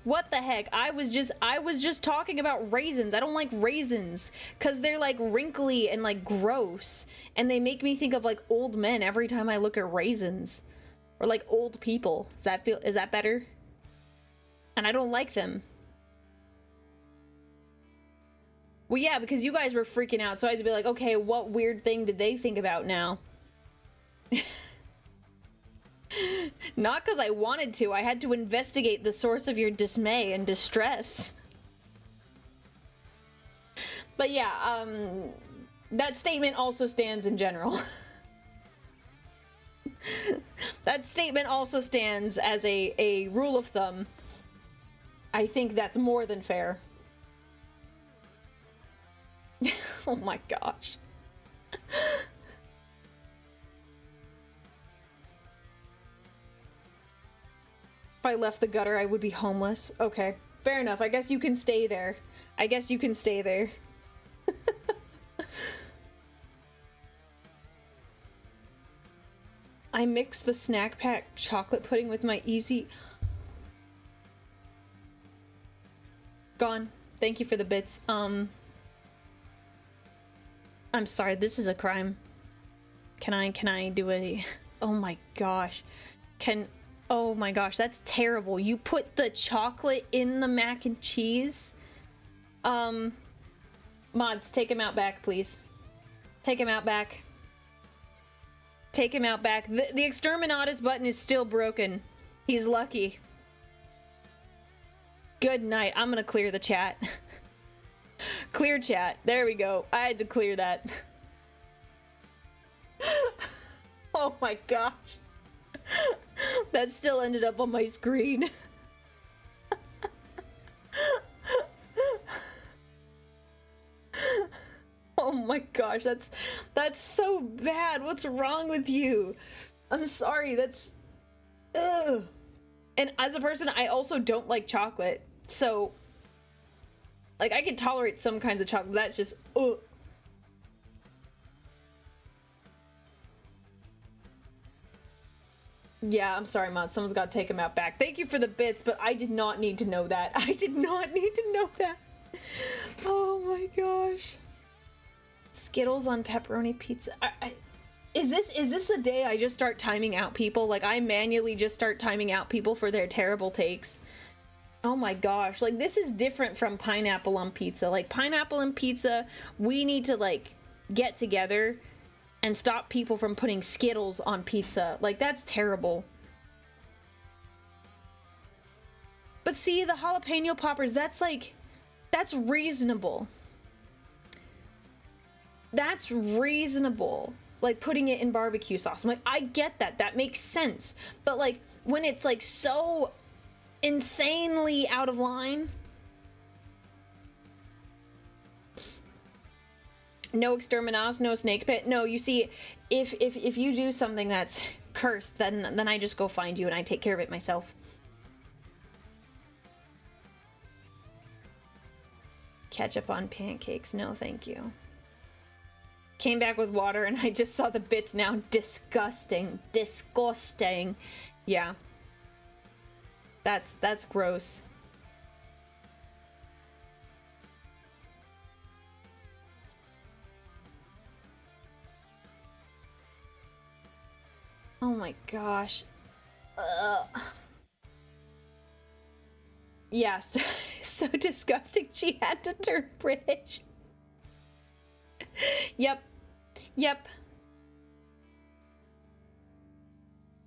What the heck? I was just talking about raisins. I don't like raisins because they're like wrinkly and like gross, and they make me think of like old men every time I look at raisins, or like old people. Is that better? And I don't like them. Well, yeah, because you guys were freaking out, so I had to be like, okay, what weird thing did they think about now? Not because I wanted to. I had to investigate the source of your dismay and distress. But yeah, that statement also stands in general. That statement also stands as a rule of thumb. I think that's more than fair. Oh my gosh. If I left the gutter, I would be homeless. Okay, fair enough. I guess you can stay there. I guess you can stay there. I mix the snack pack chocolate pudding with my easy... Gone. Thank you for the bits. I'm sorry, this is a crime. Can I do a... Oh my gosh. Oh my gosh, that's terrible. You put the chocolate in the mac and cheese? Mods, take him out back, please. Take him out back. Take him out back. The Exterminatus button is still broken. He's lucky. Good night. I'm gonna clear the chat. Clear chat. There we go. I had to clear that. Oh my gosh. That still ended up on my screen. Oh my gosh, that's so bad. What's wrong with you? I'm sorry, that's... Ugh. And as a person, I also don't like chocolate. So, like, I can tolerate some kinds of chocolate. That's just... Ugh. Yeah, I'm sorry, Mod. Someone's got to take him out back. Thank you for the bits, but I did not need to know that. I did not need to know that. Oh my gosh. Skittles on pepperoni pizza. Is this the day I just start timing out people? Like, I manually just start timing out people for their terrible takes? Oh my gosh. Like, this is different from pineapple on pizza. Like, pineapple on pizza, we need to, like, get together and stop people from putting Skittles on pizza. Like, that's terrible. But see, the jalapeno poppers, that's like, that's reasonable. That's reasonable. Like, putting it in barbecue sauce. I'm like, I get that. That makes sense. But, like, when it's, like, so insanely out of line... No Exterminatus, no Snake Pit. No, you see, if you do something that's cursed, then I just go find you and I take care of it myself. Ketchup on pancakes. No, thank you. Came back with water and I just saw the bits now. Disgusting. Disgusting. Yeah. That's gross. Oh my gosh. Yes. So disgusting she had to turn British. Yep. Yep.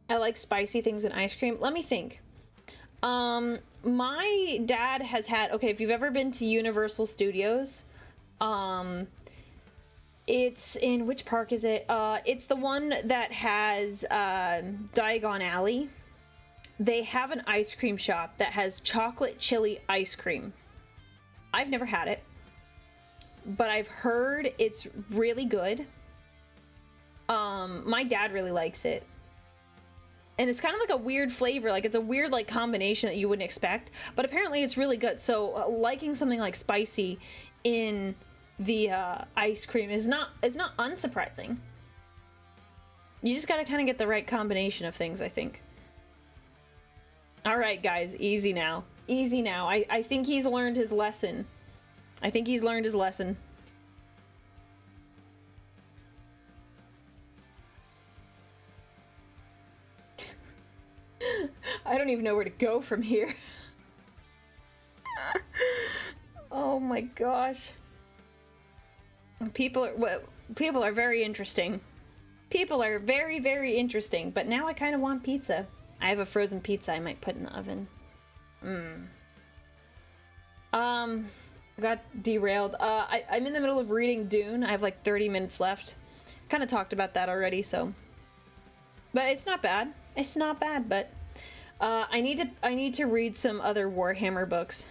I like spicy things in ice cream. Let me think. My dad has had... Okay, if you've ever been to Universal Studios, it's in... Which park is it? It's the one that has Diagon Alley. They have an ice cream shop that has chocolate chili ice cream. I've never had it, but I've heard it's really good. My dad really likes it. And it's kind of like a weird flavor. Like, it's a weird, like, combination that you wouldn't expect. But apparently it's really good. So, liking something like spicy in the ice cream is not unsurprising. You just gotta kind of get the right combination of things, I think. Alright, guys. Easy now. Easy now. I think he's learned his lesson. I think he's learned his lesson. I don't even know where to go from here. Oh my gosh. People are very interesting. People are very, very interesting, but now I kind of want pizza. I have a frozen pizza I might put in the oven. I got derailed. I'm in the middle of reading Dune. I have like 30 minutes left. Kind of talked about that already, so. But it's not bad. It's not bad, but I need to read some other Warhammer books.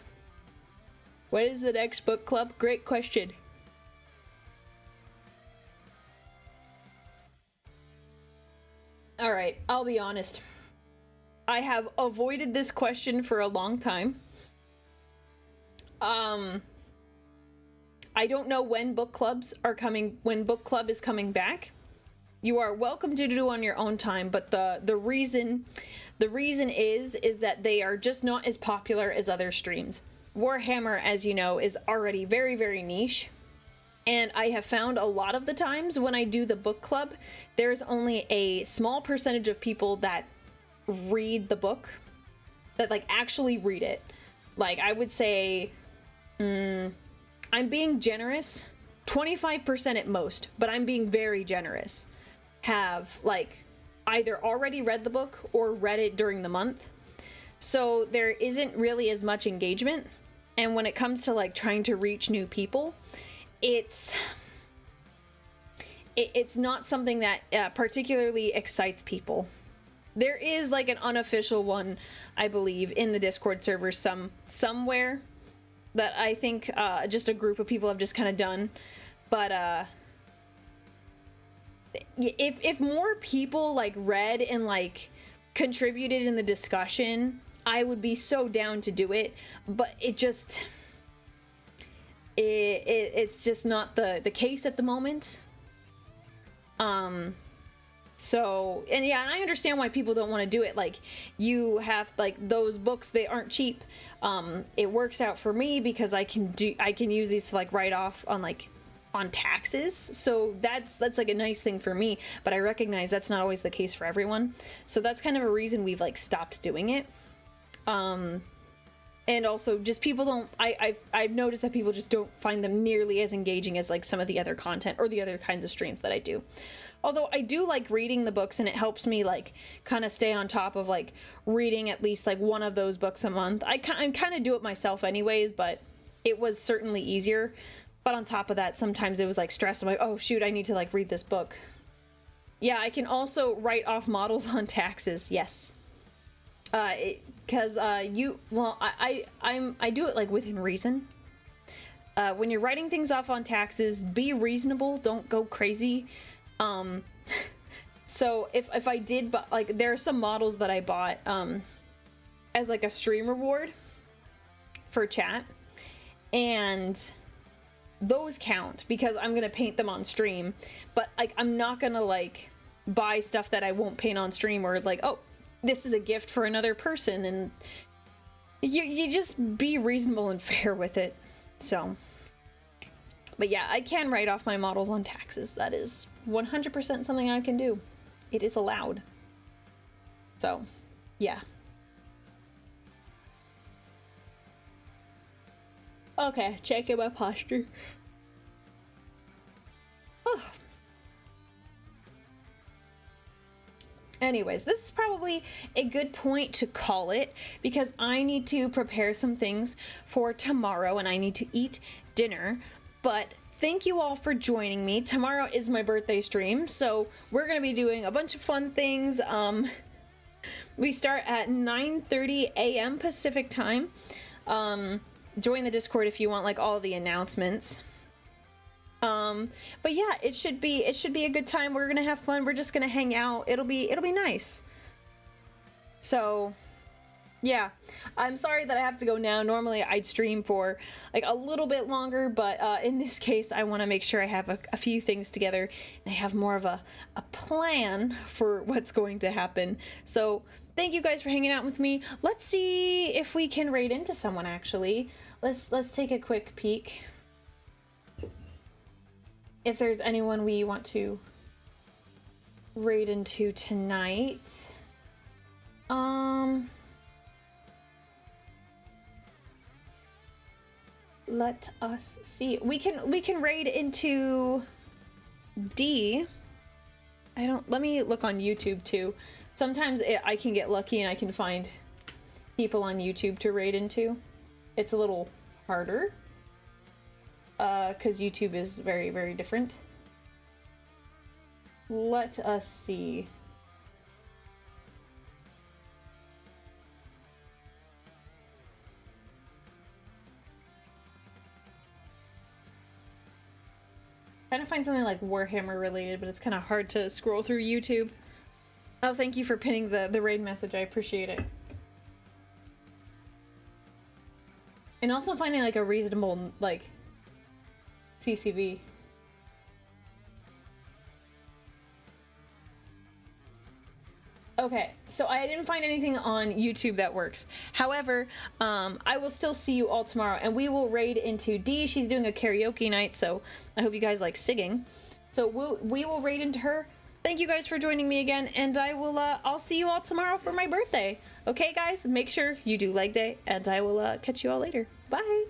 What is the next book club? Great question. Alright, I'll be honest. I have avoided this question for a long time. I don't know when book clubs are coming, when book club is coming back. You are welcome to do on your own time, but the reason is that they are just not as popular as other streams. Warhammer, as you know, is already very, very niche. And I have found a lot of the times when I do the book club, there's only a small percentage of people that read the book, that like actually read it. Like I would say, I'm being generous, 25% at most, but I'm being very generous, have like either already read the book or read it during the month. So there isn't really as much engagement. And when it comes to like trying to reach new people, it's not something that particularly excites people. There is like an unofficial one, I believe, in the Discord server somewhere that I think just a group of people have just kind of done. But if more people like read and like contributed in the discussion, I would be so down to do it. But it just it's just not the case at the moment. So, and yeah, and I understand why people don't want to do it. Like, you have like those books, they aren't cheap. It works out for me because I can use these to like write off on taxes. So that's like a nice thing for me, but I recognize that's not always the case for everyone. So that's kind of a reason we've like stopped doing it. And also just people don't, I've noticed that people just don't find them nearly as engaging as like some of the other content or the other kinds of streams that I do. Although I do like reading the books, and it helps me like kind of stay on top of like reading at least like one of those books a month. I kind of do it myself anyways, but it was certainly easier. But on top of that, sometimes it was like stress. I'm like, oh shoot, I need to like read this book. Yeah, I can also write off models on taxes. Yes. Because I do it like within reason. When you're writing things off on taxes, be reasonable, don't go crazy. So if I did, but like there are some models that I bought as like a stream reward for chat, and those count because I'm gonna paint them on stream. But like I'm not gonna like buy stuff that I won't paint on stream, or like, oh, this is a gift for another person, and you just be reasonable and fair with it. So, but yeah, I can write off my models on taxes. That is 100% something I can do. It is allowed. So, yeah. Okay, checking my posture. Oh. Anyways, this is probably a good point to call it, because I need to prepare some things for tomorrow and I need to eat dinner. But thank you all for joining me. Tomorrow is my birthday stream, so we're gonna be doing a bunch of fun things. We start at 9:30 a.m. Pacific time. Join the Discord if you want like all the announcements. But yeah, it should be a good time. We're gonna have fun. We're just gonna hang out. It'll be nice. So yeah, I'm sorry that I have to go now. Normally I'd stream for like a little bit longer, but in this case I want to make sure I have a few things together and I have more of a plan for what's going to happen. So thank you guys for hanging out with me. Let's see if we can raid into someone actually. Let's take a quick peek. If there's anyone we want to raid into tonight. Let us see. We can raid into D. Let me look on YouTube too. Sometimes I can get lucky and I can find people on YouTube to raid into. It's a little harder. Because YouTube is very, very different. Let us see. Trying to find something like Warhammer related, but it's kind of hard to scroll through YouTube. Oh, thank you for pinning the raid message. I appreciate it. And also finding like a reasonable like CCV. Okay, so I didn't find anything on YouTube that works. However, I will still see you all tomorrow, and we will raid into D. She's doing a karaoke night, so I hope you guys like singing. So we will raid into her. Thank you guys for joining me again, and I'll see you all tomorrow for my birthday. Okay, guys, make sure you do leg day, and I will catch you all later. Bye.